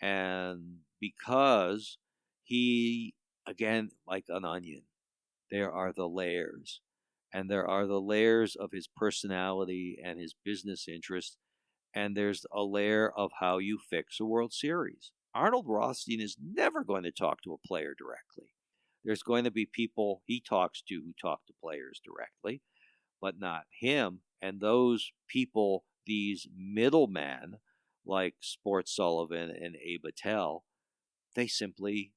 And because he, again, like an onion, there are the layers. And there are the layers of his personality and his business interests. And there's a layer of how you fix a World Series. Arnold Rothstein is never going to talk to a player directly. There's going to be people he talks to who talk to players directly, but not him. And those people, these middlemen, like Sports Sullivan and Abe Attell, they simply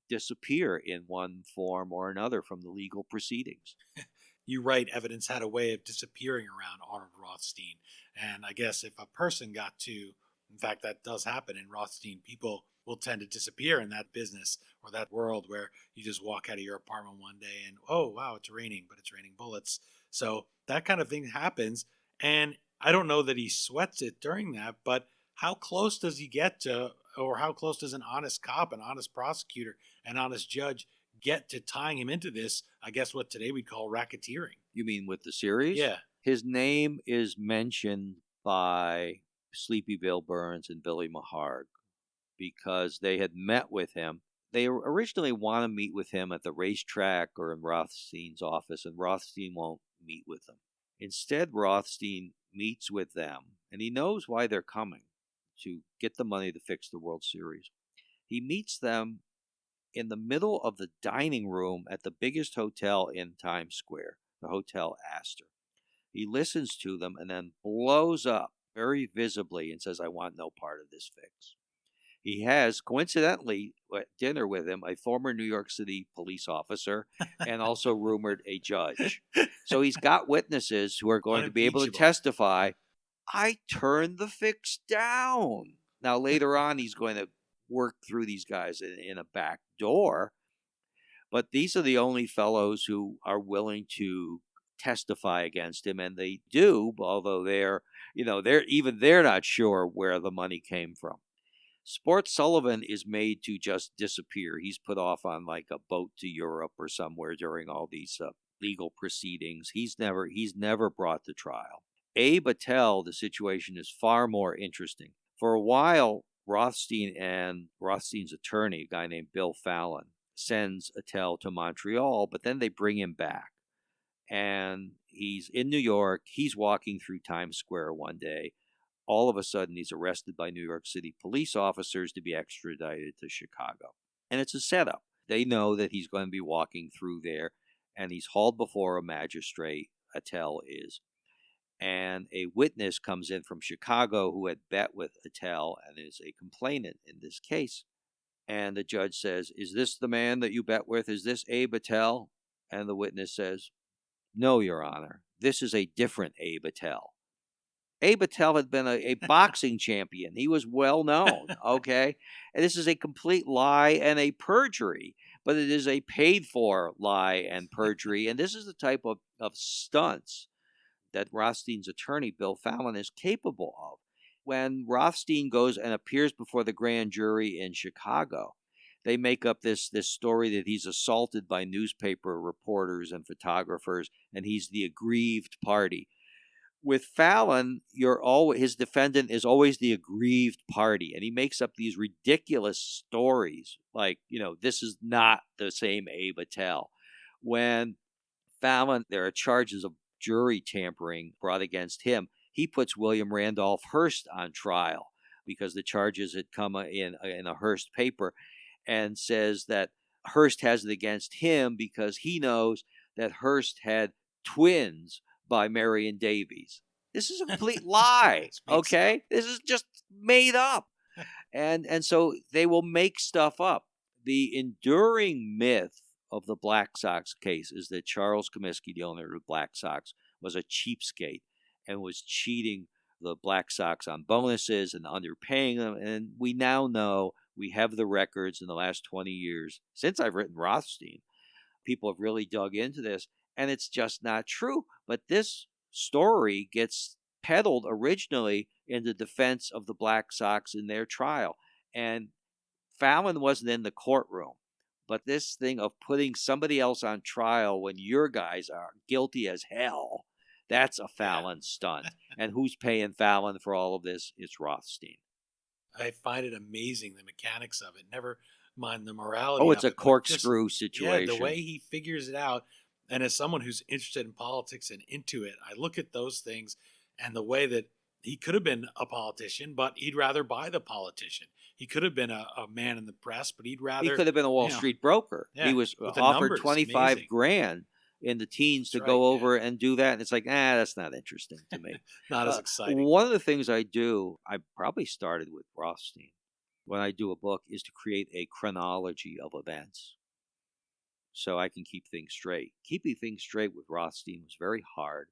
disappear in one form or another from the legal proceedings. You write evidence had a way of disappearing around Arnold Rothstein. And I guess if a person got to, in fact, that does happen in Rothstein, people will tend to disappear in that business or that world where you just walk out of your apartment one day and, oh, wow, it's raining, but it's raining bullets. So that kind of thing happens. And I don't know that he sweats it during that, but how close does he get to, or how close does an honest cop, an honest prosecutor, an honest judge get to tying him into this, I guess what today we'd call racketeering? You mean with the series? Yeah. His name is mentioned by Sleepy Bill Burns and Billy Maharg because they had met with him. They originally want to meet with him at the racetrack or in Rothstein's office, and Rothstein won't meet with them. Instead, Rothstein meets with them, and he knows why they're coming, to get the money to fix the World Series. He meets them in the middle of the dining room at the biggest hotel in Times Square, the Hotel Astor. He listens to them and then blows up very visibly and says, I want no part of this fix. He has, coincidentally, at dinner with him, a former New York City police officer and also rumored a judge. So he's got witnesses who are going to be able to Unimpeachable. testify. I turned the fix down. Now, later on, he's going to work through these guys in a back door. But these are the only fellows who are willing to testify against him, and they do, although they're not sure where the money came from. Sport Sullivan is made to just disappear. He's put off on like a boat to Europe or somewhere during all these legal proceedings. He's never brought to trial. Abe Attell, the situation is far more interesting. For a while, Rothstein and Rothstein's attorney, a guy named Bill Fallon, sends Attell to Montreal, but then they bring him back. And he's in New York. He's walking through Times Square one day. All of a sudden, he's arrested by New York City police officers to be extradited to Chicago. And it's a setup. They know that he's going to be walking through there, and he's hauled before a magistrate, Attell is. And a witness comes in from Chicago who had bet with Attell and is a complainant in this case. And the judge says, "Is this the man that you bet with? Is this Abe Attell?" And the witness says, "No, Your Honor. This is a different Abe Attell." Abe Attell had been a boxing champion. He was well known, okay? And this is a complete lie and a perjury, but it is a paid-for lie and perjury. And this is the type of stunts that Rothstein's attorney, Bill Fallon, is capable of. When Rothstein goes and appears before the grand jury in Chicago, they make up this story that he's assaulted by newspaper reporters and photographers, and he's the aggrieved party. With Fallon, his defendant is always the aggrieved party, and he makes up these ridiculous stories like, this is not the same Abe Attell. When Fallon, there are charges of jury tampering brought against him, he puts William Randolph Hearst on trial because the charges had come in a Hearst paper, and says that Hearst has it against him because he knows that Hearst had twins by Marion Davies. This is a complete lie, okay? This is just made up. And so they will make stuff up. The enduring myth of the Black Sox case is that Charles Comiskey, the owner of the Black Sox, was a cheapskate and was cheating the Black Sox on bonuses and underpaying them. And we now know, we have the records in the last 20 years, since I've written Rothstein, people have really dug into this, and it's just not true. But this story gets peddled originally in the defense of the Black Sox in their trial. And Fallon wasn't in the courtroom. But this thing of putting somebody else on trial when your guys are guilty as hell, that's a Fallon stunt. And who's paying Fallon for all of this? It's Rothstein. I find it amazing, the mechanics of it. Never mind the morality. Oh, it's of a corkscrew situation. Yeah, the way he figures it out. And as someone who's interested in politics and into it, I look at those things and the way that he could have been a politician, but he'd rather buy the politician. He could have been a man in the press, but he'd rather... He could have been a Wall Street broker. Yeah, he was with the offered numbers, $25 amazing. grand in the teens That's to go right, over and do that. And it's like, that's not interesting to me. Not as exciting. One of the things I do, I probably started with Rothstein, when I do a book, is to create a chronology of events so I can keep things straight. Keeping things straight with Rothstein was very hard.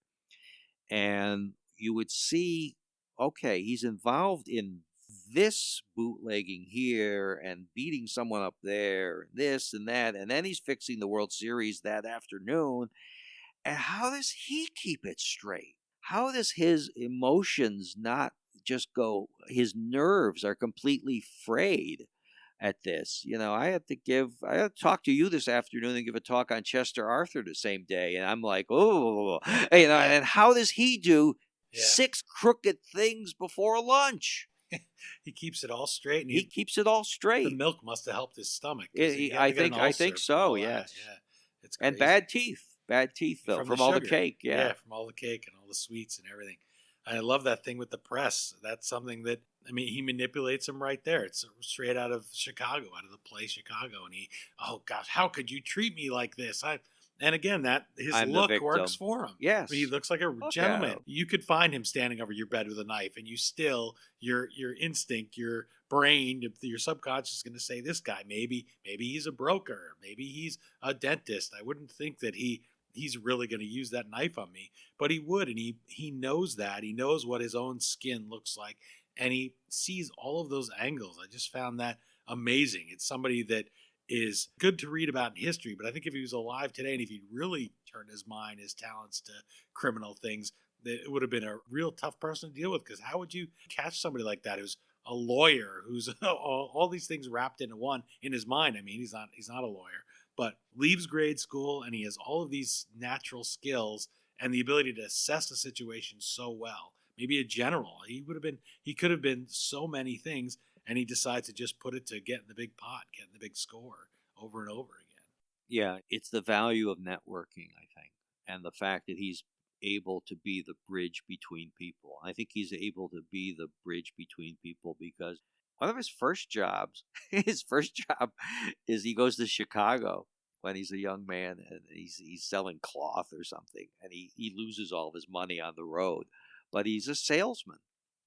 And you would see, okay, he's involved in this bootlegging here and beating someone up there, and this and that, and then he's fixing the World Series that afternoon. And how does he keep it straight? How does his emotions not just go, his nerves are completely frayed at this? I had to talk to you this afternoon and give a talk on Chester Arthur the same day, and I'm like, oh, and how does he do 6 crooked things before lunch? He keeps it all straight. And he keeps it all straight. The milk must have helped his stomach. I think so. Yes. Yeah, it's crazy. And bad teeth though, from all the cake. Yeah, from all the cake and all the sweets and everything. I love that thing with the press. That's something that, he manipulates them right there. It's straight out of Chicago, out of the play Chicago. And oh gosh, how could you treat me like this? And again, that his look works for him. Yes. He looks like a gentleman. You could find him standing over your bed with a knife, and you still, your instinct, your brain, your subconscious is going to say, this guy, maybe he's a broker, maybe he's a dentist. I wouldn't think that he's really going to use that knife on me, but he would. And he knows that. He knows what his own skin looks like, and he sees all of those angles. I just found that amazing. It's somebody that is good to read about in history, but I think if he was alive today and if he'd really turned his mind, his talents to criminal things, that it would have been a real tough person to deal with, because how would you catch somebody like that who's a lawyer, who's all these things wrapped into one in his mind? I mean, he's not a lawyer, but leaves grade school and he has all of these natural skills and the ability to assess the situation so well. Maybe a general. He could have been so many things, and he decides to just put it to getting the big pot, getting the big score over and over again. Yeah, it's the value of networking, I think, and the fact that he's able to be the bridge between people. I think he's able to be the bridge between people because one of his first jobs is he goes to Chicago when he's a young man, and he's selling cloth or something, and he loses all of his money on the road, but he's a salesman.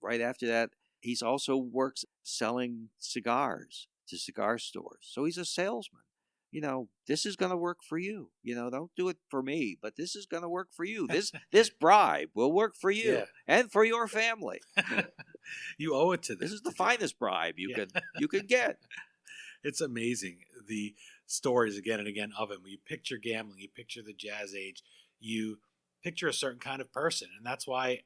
Right after that, he's also works selling cigars to cigar stores. So he's a salesman. This is going to work for you. Don't do it for me, but this is going to work for you. This bribe will work for you and for your family. You owe it to them. This is the finest bribe you could get. It's amazing, the stories again and again of him. You picture gambling, you picture the jazz age, you picture a certain kind of person, and that's why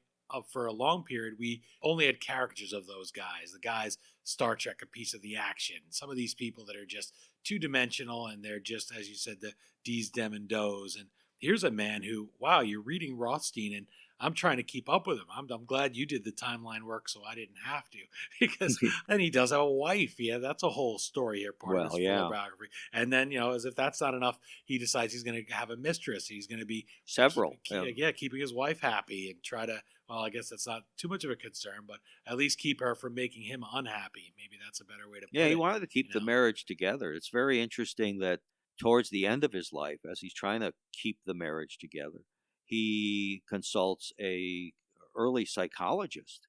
for a long period we only had caricatures of those guys. The guys, Star Trek, a piece of the action. Some of these people that are just two-dimensional, and they're just, as you said, the D's, dem, and does. And here's a man who, wow, you're reading Rothstein, and I'm trying to keep up with him. I'm glad you did the timeline work so I didn't have to, because then he does have a wife. Yeah, that's a whole story here, part of his full biography. And then, as if that's not enough, he decides he's going to have a mistress. He's going to be several. Keeping his wife happy and try to, well, I guess that's not too much of a concern, but at least keep her from making him unhappy. Maybe that's a better way to put it. Yeah, he wanted to keep the marriage together. It's very interesting that towards the end of his life, as he's trying to keep the marriage together, he consults a early psychologist,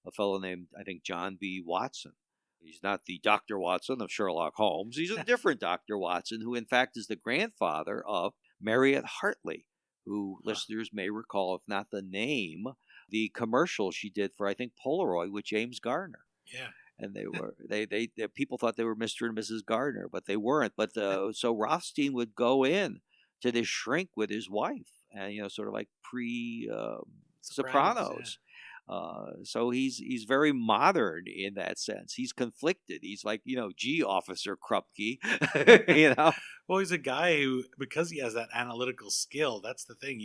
a fellow named, I think, John B. Watson. He's not the Dr. Watson of Sherlock Holmes. He's a different Dr. Watson, who in fact is the grandfather of Mariette Hartley, who listeners may recall, if not the name, the commercial she did for, I think, Polaroid with James Garner. Yeah. And they people thought they were Mr. and Mrs. Gardner, but they weren't. But so Rothstein would go in to this shrink with his wife, and sort of like Sopranos. So he's very modern in that sense. He's conflicted. He's like, gee, Officer Krupke, Well, he's a guy who, because he has that analytical skill, that's the thing.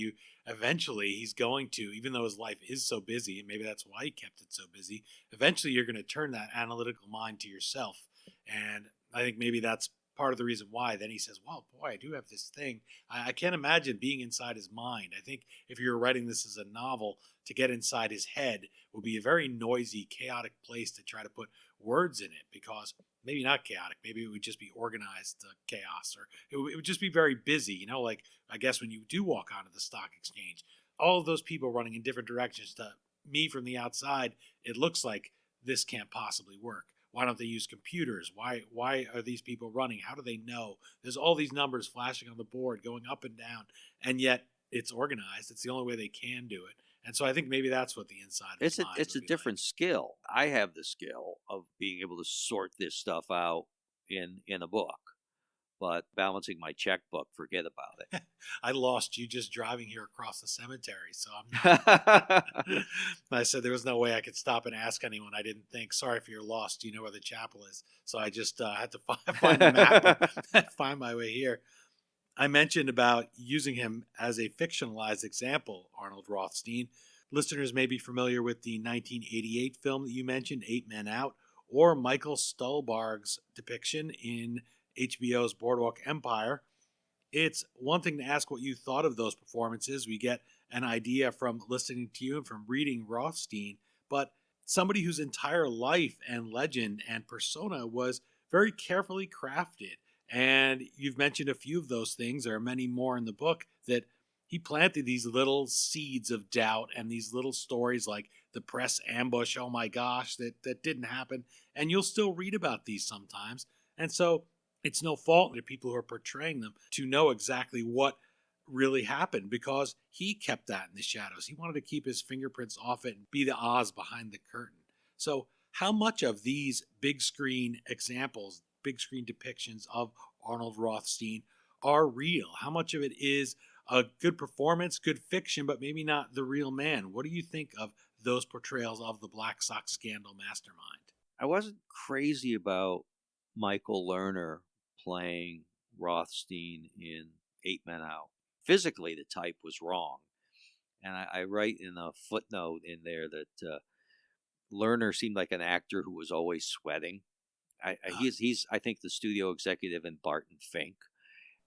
Eventually he's going to, even though his life is so busy, and maybe that's why he kept it so busy, eventually you're going to turn that analytical mind to yourself. And I think maybe that's part of the reason why. Then he says, well, boy, I do have this thing. I can't imagine being inside his mind. I think if you were writing this as a novel, to get inside his head would be a very noisy, chaotic place to try to put words in it, because maybe not chaotic, maybe it would just be organized chaos, or it would just be very busy, like I guess when you do walk onto the stock exchange, all of those people running in different directions. To me from the outside, it looks like this can't possibly work. Why don't they use computers? Why are these people running? How do they know? There's all these numbers flashing on the board, going up and down, and yet it's organized. It's the only way they can do it. And so I think maybe that's what the inside of his mind It's a different skill. I have the skill of being able to sort this stuff out in a book, but balancing my checkbook, forget about it. I lost you just driving here across the cemetery, so I'm not. I said there was no way I could stop and ask anyone. I didn't think, sorry if you're lost, do you know where the chapel is? So I just had to find the map and find my way here. I mentioned about using him as a fictionalized example, Arnold Rothstein. Listeners may be familiar with the 1988 film that you mentioned, 8 Men Out, or Michael Stuhlbarg's depiction in HBO's Boardwalk Empire. It's one thing to ask what you thought of those performances. We get an idea from listening to you and from reading Rothstein, but somebody whose entire life and legend and persona was very carefully crafted. And you've mentioned a few of those things. There are many more in the book that he planted these little seeds of doubt and these little stories like the press ambush, oh my gosh, that didn't happen. And you'll still read about these sometimes. And so it's no fault of people who are portraying them to know exactly what really happened, because he kept that in the shadows. He wanted to keep his fingerprints off it and be the Oz behind the curtain. So how much of these big screen examples, big screen depictions of Arnold Rothstein are real? How much of it is a good performance, good fiction, but maybe not the real man? What do you think of those portrayals of the Black Sox scandal mastermind? I wasn't crazy about Michael Lerner playing Rothstein in 8 Men Out. Physically, the type was wrong. And I write in a footnote in there that Lerner seemed like an actor who was always sweating. He's I think the studio executive in Barton Fink,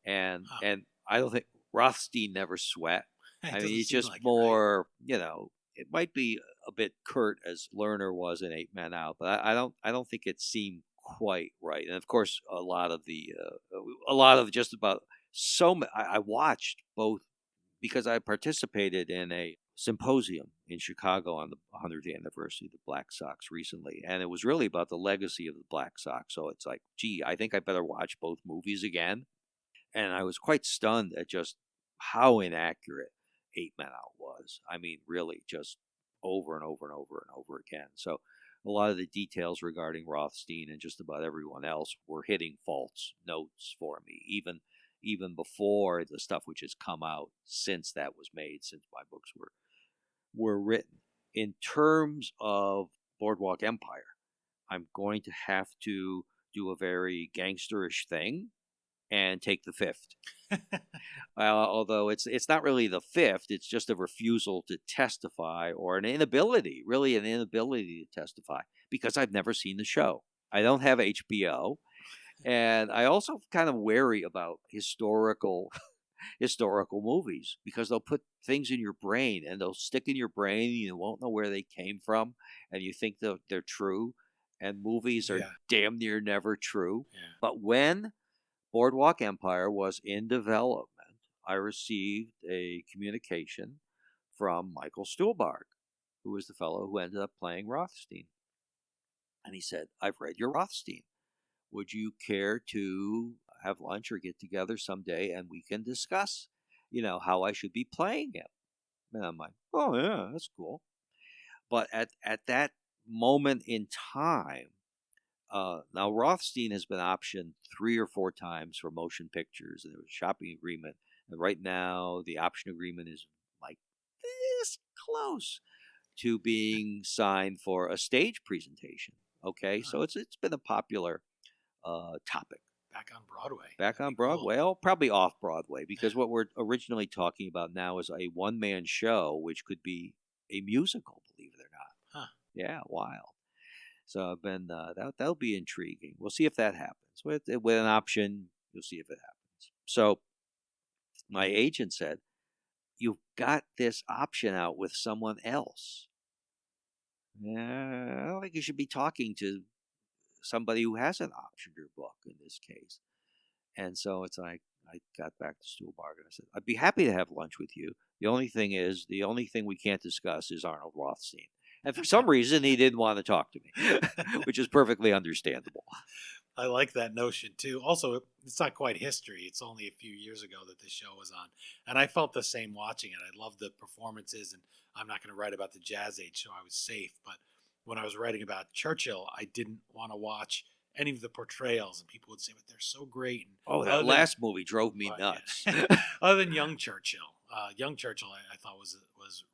and I don't think Rothstein never sweat. I mean, he's just like more, it might be a bit curt as Lerner was in 8 Men Out, but I don't think it seemed quite right. And of course, a lot of just about I watched both because I participated in a symposium in Chicago on the 100th anniversary of the Black Sox recently, and it was really about the legacy of the Black Sox. So it's like, gee, I think I better watch both movies again. And I was quite stunned at just how inaccurate 8 Men Out was. I mean, really, just over and over and over and over again. So a lot of the details regarding Rothstein and just about everyone else were hitting false notes for me, even before the stuff which has come out since that was made, since my books were written. In terms of Boardwalk Empire, I'm going to have to do a very gangsterish thing and take the fifth. Although it's not really the fifth, it's just a refusal to testify, or an inability to testify, because I've never seen the show. I don't have HBO, and I also kind of wary about historical movies, because they'll put things in your brain and they'll stick in your brain, and you won't know where they came from, and you think that they're true, and movies are damn near never true. But when Boardwalk Empire was in development, I received a communication from Michael Stuhlbarg, who was the fellow who ended up playing Rothstein. And he said, I've read your Rothstein. Would you care to have lunch or get together someday and we can discuss, how I should be playing him? And I'm like, oh, yeah, that's cool. But at that moment in time, now Rothstein has been optioned 3 or 4 times for motion pictures, and there was a shopping agreement. And right now, the option agreement is like this close to being signed for a stage presentation. Okay, so it's been a popular topic. Back on Broadway. Back on Broadway. Cool. Oh, probably off Broadway, because what we're originally talking about now is a one-man show, which could be a musical, believe it or not. Huh. Yeah, wild. So I've been that'll be intriguing. We'll see if that happens. With an option, you'll see if it happens. So my agent said, "You've got this option out with someone else. I don't think you should be talking to somebody who hasn't optioned your book in this case." And so it's like, I got back to Stuhlbarg and I said, I'd be happy to have lunch with you. The only thing we can't discuss is Arnold Rothstein. And for some reason, he didn't want to talk to me, which is perfectly understandable. I like that notion, too. Also, it's not quite history. It's only a few years ago that this show was on. And I felt the same watching it. I loved the performances, and I'm not going to write about the Jazz Age, so I was safe. But when I was writing about Churchill, I didn't want to watch any of the portrayals, and people would say, but they're so great. And that last movie drove me nuts. Yeah. Other than Young Churchill. Young Churchill, I thought was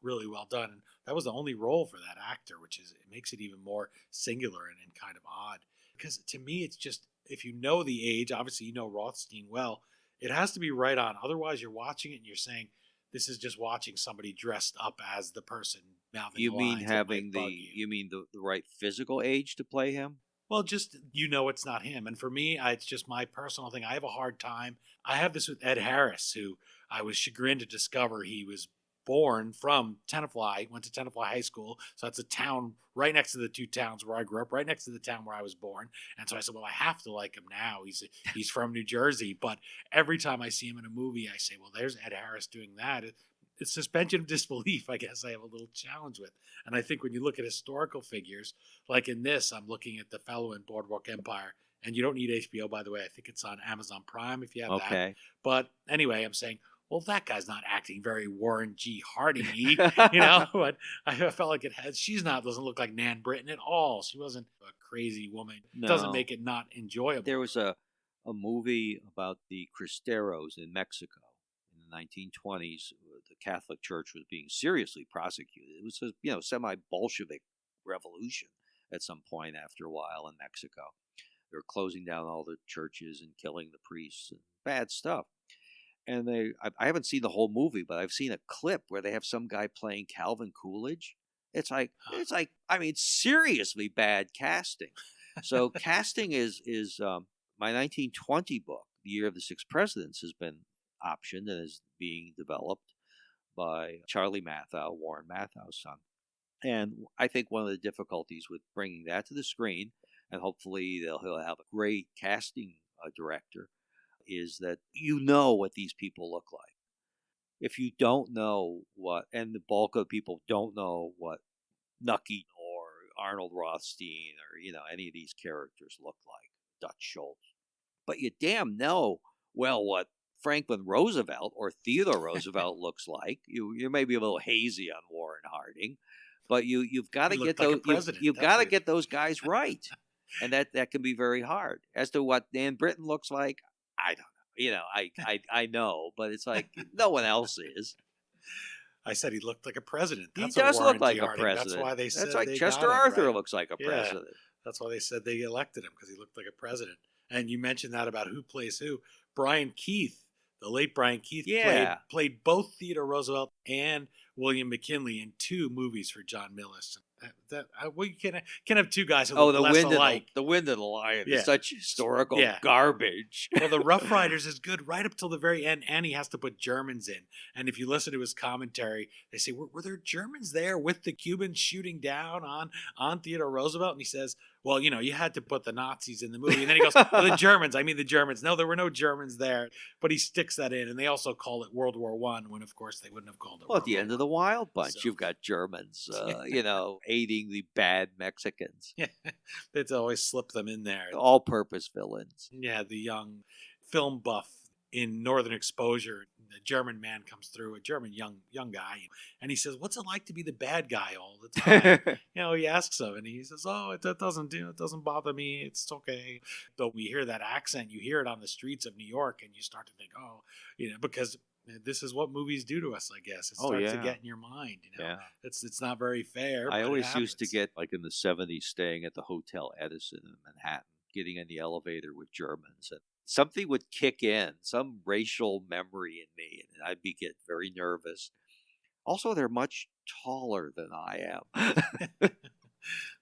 really well done. And that was the only role for that actor, which it makes it even more singular and kind of odd. Because to me, it's just, if you know the age, obviously you know Rothstein well, it has to be right on. Otherwise, you're watching it and you're saying, this is just watching somebody dressed up as the person mouthing the lines. You mean the right physical age to play him? Well, just, it's not him. And for me, it's just my personal thing. I have a hard time. I have this with Ed Harris, who I was chagrined to discover he was born from Tenafly, went to Tenafly High School. So that's a town right next to the 2 towns where I grew up, right next to the town where I was born. And so I said, well, I have to like him now. He's from New Jersey. But every time I see him in a movie, I say, well, there's Ed Harris doing that. suspension of disbelief, I guess I have a little challenge with. And I think when you look at historical figures, like in this, I'm looking at the fellow in Boardwalk Empire, and you don't need HBO, by the way. I think it's on Amazon Prime if you have that. Okay. But anyway, I'm saying, well, that guy's not acting very Warren G. Harding-y, but I felt like doesn't look like Nan Britton at all. She wasn't a crazy woman. No. Doesn't make it not enjoyable. There was a movie about the Cristeros in Mexico in the 1920s. The Catholic Church was being seriously prosecuted. It was a semi-Bolshevik revolution at some point after a while in Mexico. They were closing down all the churches and killing the priests and bad stuff. And I haven't seen the whole movie, but I've seen a clip where they have some guy playing Calvin Coolidge. It's like seriously bad casting. So casting is my 1920 book, The Year of the Six Presidents, has been optioned and is being developed by Charlie Matthau, Warren Matthau's son. And I think one of the difficulties with bringing that to the screen, and hopefully he'll have a great casting director, is that what these people look like. If you don't know and the bulk of people don't know what Nucky or Arnold Rothstein or, any of these characters look like, Dutch Schultz, but you damn know what Franklin Roosevelt or Theodore Roosevelt looks like. You may be a little hazy on Warren Harding, but you've got to get those you've got to get those guys right, and that can be very hard. As to what Nan Britton looks like, I don't know. I know, but it's like no one else is. I said he looked like a president. He does look like a president. That's why they said that's like Chester Arthur looks like a president. That's why they said they elected him, because he looked like a president. And you mentioned that about who plays who. Brian Keith, the late Brian Keith, played both Theodore Roosevelt and William McKinley in 2 movies for John Millis. You can have 2 guys who look less alike. The Wind and the Lion is such historical garbage. Well, the Rough Riders is good right up till the very end, and he has to put Germans in. And if you listen to his commentary, they say, were there Germans there with the Cubans shooting down on Theodore Roosevelt? And he says, well, you had to put the Nazis in the movie. And then he goes, well, the Germans. No, there were no Germans there. But he sticks that in. And they also call it World War I, when, of course, they wouldn't have called it Well, at the end of the Wild Bunch, you've got Germans, aiding the bad Mexicans. Yeah, they'd always slip them in there. All-purpose villains. Yeah, the young film buff in Northern Exposure, the German man comes through, a German young guy, and he says, "What's it like to be the bad guy all the time?" He asks him, and he says, "Oh, it doesn't bother me. It's okay." Though we hear that accent, you hear it on the streets of New York, and you start to think, because this is what movies do to us, I guess. It starts to get in your mind. It's not very fair. I always used to get, like in the 70s, staying at the Hotel Edison in Manhattan, getting in the elevator with Germans, and something would kick in, some racial memory in me, and I'd get very nervous. Also, they're much taller than I am.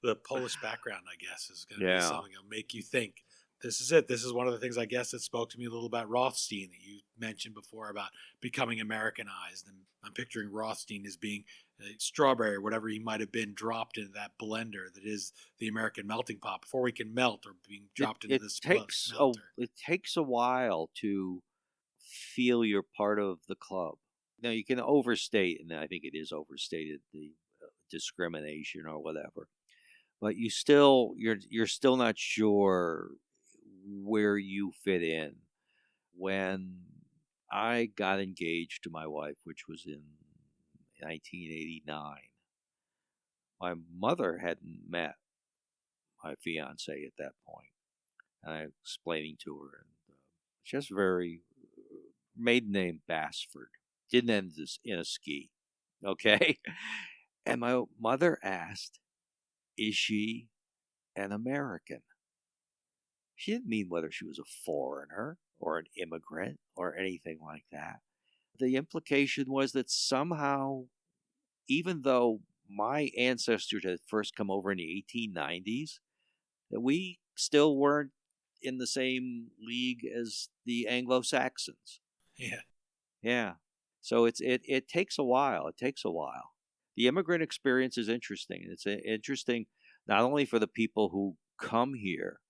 The Polish background, I guess, is going to be something that'll make you think. This is it. This is one of the things, I guess, that spoke to me a little about Rothstein that you mentioned before about becoming Americanized. And I'm picturing Rothstein as being a strawberry or whatever he might have been dropped into that blender that is the American melting pot before we can melt, or being dropped into this melter. It takes a while to feel you're part of the club. Now, you can overstate, and I think it is overstated, the discrimination or whatever. But you're still not sure where you fit in. When I got engaged to my wife, which was in 1989, my mother hadn't met my fiance at that point, and I was explaining to her, and just very maiden name Bassford, didn't end in a ski, okay? And my mother asked, "Is she an American?" She didn't mean whether she was a foreigner or an immigrant or anything like that. The implication was that somehow, even though my ancestors had first come over in the 1890s, that we still weren't in the same league as the Anglo-Saxons. Yeah. Yeah. So it takes a while. It takes a while. The immigrant experience is interesting. It's interesting not only for the people who come here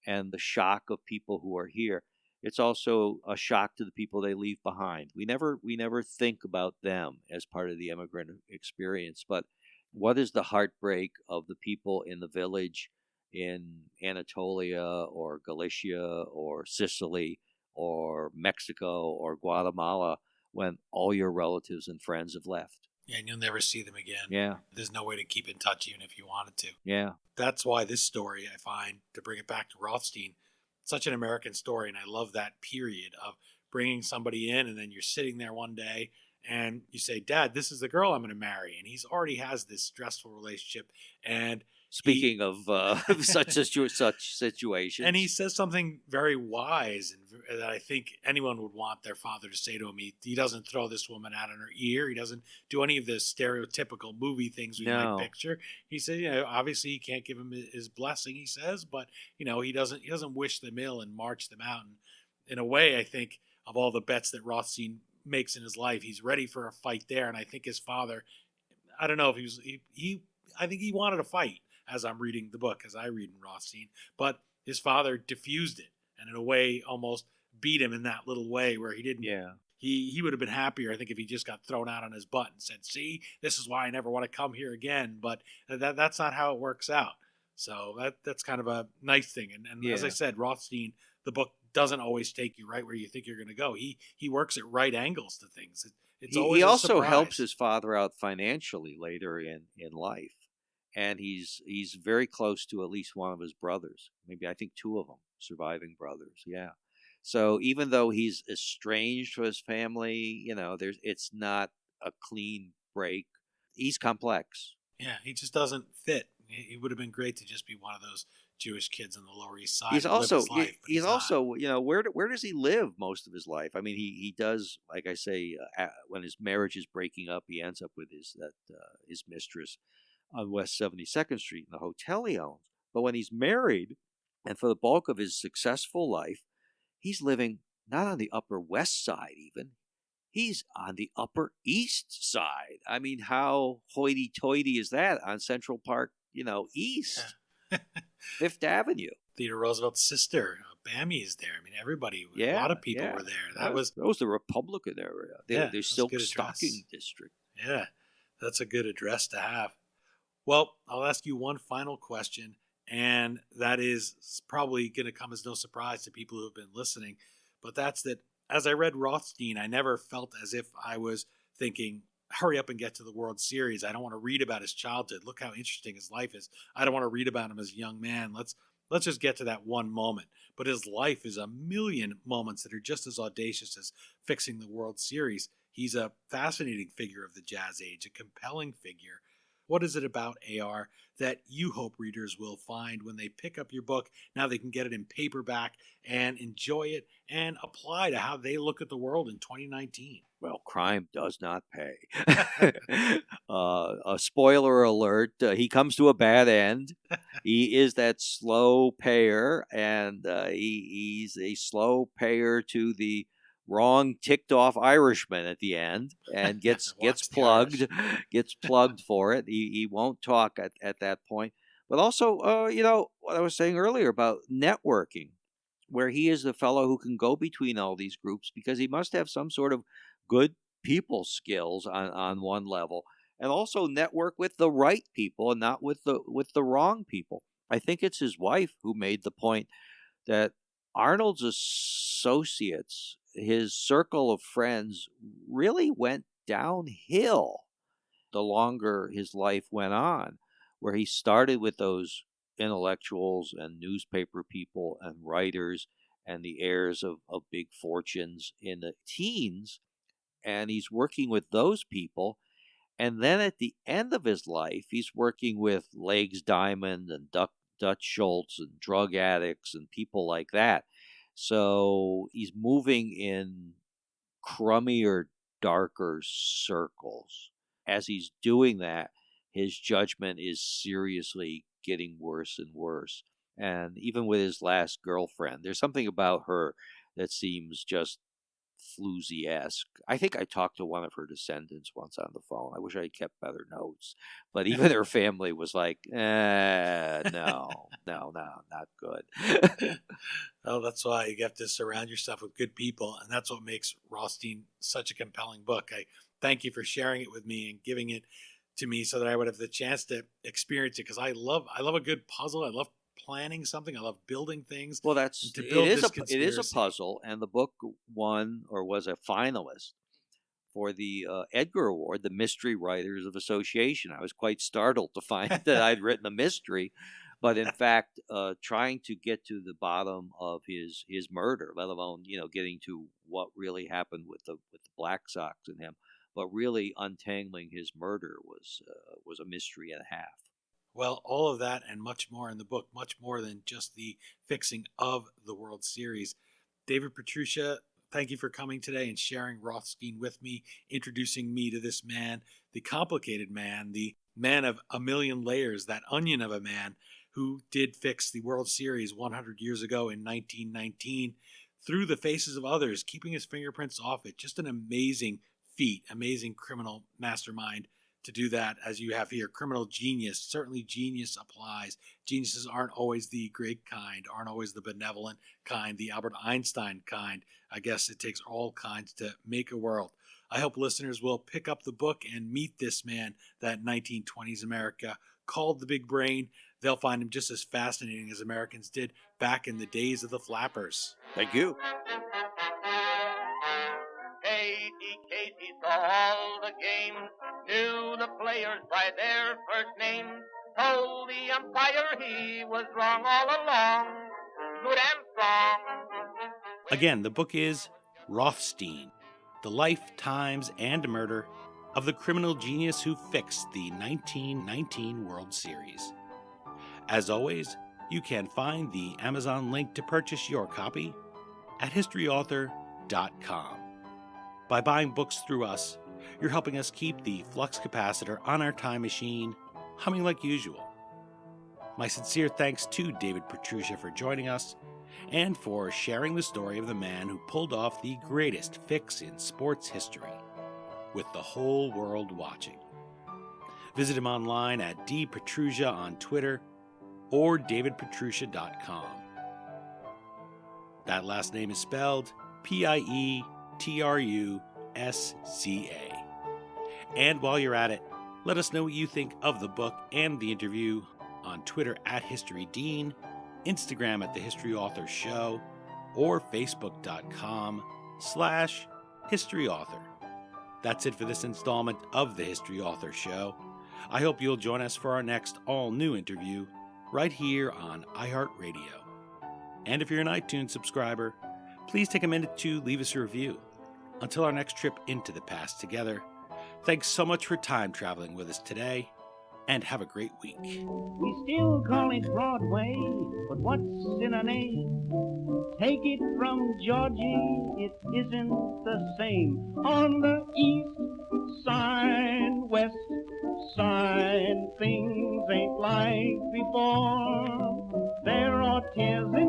and the shock of people who are here. it's also a shock to the people they leave behind. We never think about them as part of the immigrant experience, but what is the heartbreak of the people in the village in Anatolia or Galicia or Sicily or Mexico or Guatemala when all your relatives and friends have left? Yeah, and you'll never see them again. Yeah. There's no way to keep in touch even if you wanted to. Yeah. That's why this story, I find, to bring it back to Rothstein, such an American story. And I love that period of bringing somebody in, and then you're sitting there one day and you say, Dad, this is the girl I'm going to marry. And he's already has this stressful relationship. And speaking of such situations, and he says something very wise and that I think anyone would want their father to say to him. He doesn't throw this woman out in her ear. He doesn't do any of the stereotypical movie things we might picture. He said, obviously he can't give him his blessing, he says, but he doesn't wish them ill and march them out. And in a way, I think of all the bets that Rothstein makes in his life, he's ready for a fight there. And I think his father, I don't know if I think he wanted a fight as I'm reading the book, as I read in Rothstein, but his father diffused it and in a way almost beat him in that little way where he didn't. Yeah. He would have been happier, I think, if he just got thrown out on his butt and said, see, this is why I never want to come here again. But that's not how it works out. So that's kind of a nice thing. And as I said, Rothstein, the book doesn't always take you right where you think you're going to go. He works at right angles to things. It's always he a also surprise. helps his father out financially later in life. And he's very close to at least one of his brothers. Maybe I think two of them, surviving brothers. Yeah. So even though he's estranged from his family, it's not a clean break. He's complex. Yeah, he just doesn't fit. He would have been great to just be one of those Jewish kids on the Lower East Side. He's also live his life, he's also where does he live most of his life? I mean, he does, like I say, when his marriage is breaking up, he ends up with his mistress on West 72nd Street in the hotel he owns. But when he's married, and for the bulk of his successful life, he's living not on the Upper West Side even. He's on the Upper East Side. I mean, how hoity-toity is that on Central Park, East? Fifth Avenue. Theodore Roosevelt's sister, Bammy, is there. I mean, everybody, a lot of people were there. That was the Republican area. Their silk stocking district. Yeah, that's a good address to have. Well, I'll ask you one final question, and that is probably going to come as no surprise to people who have been listening, but that's that as I read Rothstein, I never felt as if I was thinking, hurry up and get to the World Series. I don't want to read about his childhood. Look how interesting his life is. I don't want to read about him as a young man. Let's just get to that one moment. But his life is a million moments that are just as audacious as fixing the World Series. He's a fascinating figure of the Jazz Age, a compelling figure. What is it about AR that you hope readers will find when they pick up your book? Now they can get it in paperback and enjoy it and apply to how they look at the world in 2019. Well, crime does not pay. A spoiler alert, he comes to a bad end. He is that slow payer, and he's a slow payer to the wrong ticked off Irishman at the end, and gets plugged for it. He won't talk at that point. But also, what I was saying earlier about networking, where he is the fellow who can go between all these groups because he must have some sort of good people skills on one level, and also network with the right people and not with the wrong people. I think it's his wife who made the point that Arnold's associates, his circle of friends, really went downhill the longer his life went on, where he started with those intellectuals and newspaper people and writers and the heirs of big fortunes in the teens, and he's working with those people. And then at the end of his life, he's working with Legs Diamond and Dutch Schultz and drug addicts and people like that. So he's moving in crummier, darker circles. As he's doing that, his judgment is seriously getting worse and worse. And even with his last girlfriend, there's something about her that seems just floozy-esque. I think I talked to one of her descendants once on the phone. I wish I had kept better notes. But even her family was like, no, not good. Well, that's why you have to surround yourself with good people, and that's what makes Rothstein such a compelling book. I thank you for sharing it with me and giving it to me so that I would have the chance to experience it, because I love a good puzzle. I love planning something. I love building things. Well, it is a puzzle, and the book won or was a finalist for the Edgar Award, the Mystery Writers of Association. I was quite startled to find that I'd written a mystery, but in fact, trying to get to the bottom of his murder, let alone getting to what really happened with the Black Sox and him, but really untangling his murder was a mystery and a half. Well, all of that and much more in the book, much more than just the fixing of the World Series. David Pietrusza, thank you for coming today and sharing Rothstein with me, introducing me to this man, the complicated man, the man of a million layers, that onion of a man who did fix the World Series 100 years ago in 1919 through the faces of others, keeping his fingerprints off it. Just an amazing feat, amazing criminal mastermind to do that, as you have here. Criminal genius. Certainly genius applies. Geniuses aren't always the great kind, aren't always the benevolent kind, the Albert Einstein kind. I guess it takes all kinds to make a world. I hope listeners will pick up the book and meet this man that 1920s America called the Big Brain. They'll find him just as fascinating as Americans did back in the days of the flappers. Thank you. Casey saw all the games, knew the players by their first names, told the umpire he was wrong all along, good and strong. Again, the book is Rothstein, The Life, Times, and Murder of the Criminal Genius Who Fixed the 1919 World Series. As always, you can find the Amazon link to purchase your copy at historyauthor.com. By buying books through us, you're helping us keep the flux capacitor on our time machine humming like usual. My sincere thanks to David Pietrusza for joining us and for sharing the story of the man who pulled off the greatest fix in sports history, with the whole world watching. Visit him online at dpietrusza on Twitter or davidpietrusza.com. That last name is spelled Pietrusca. And while you're at it, let us know what you think of the book and the interview on Twitter at HistoryDean, Instagram at The History Author Show, or Facebook.com/HistoryAuthor. That's it for this installment of The History Author Show. I hope you'll join us for our next all-new interview right here on iHeartRadio. And if you're an iTunes subscriber, please take a minute to leave us a review. Until our next trip into the past together, thanks so much for time traveling with us today, and have a great week. We still call it Broadway, but what's in a name? Take it from Georgie, it isn't the same. On the east side, west side, things ain't like before. There are tears in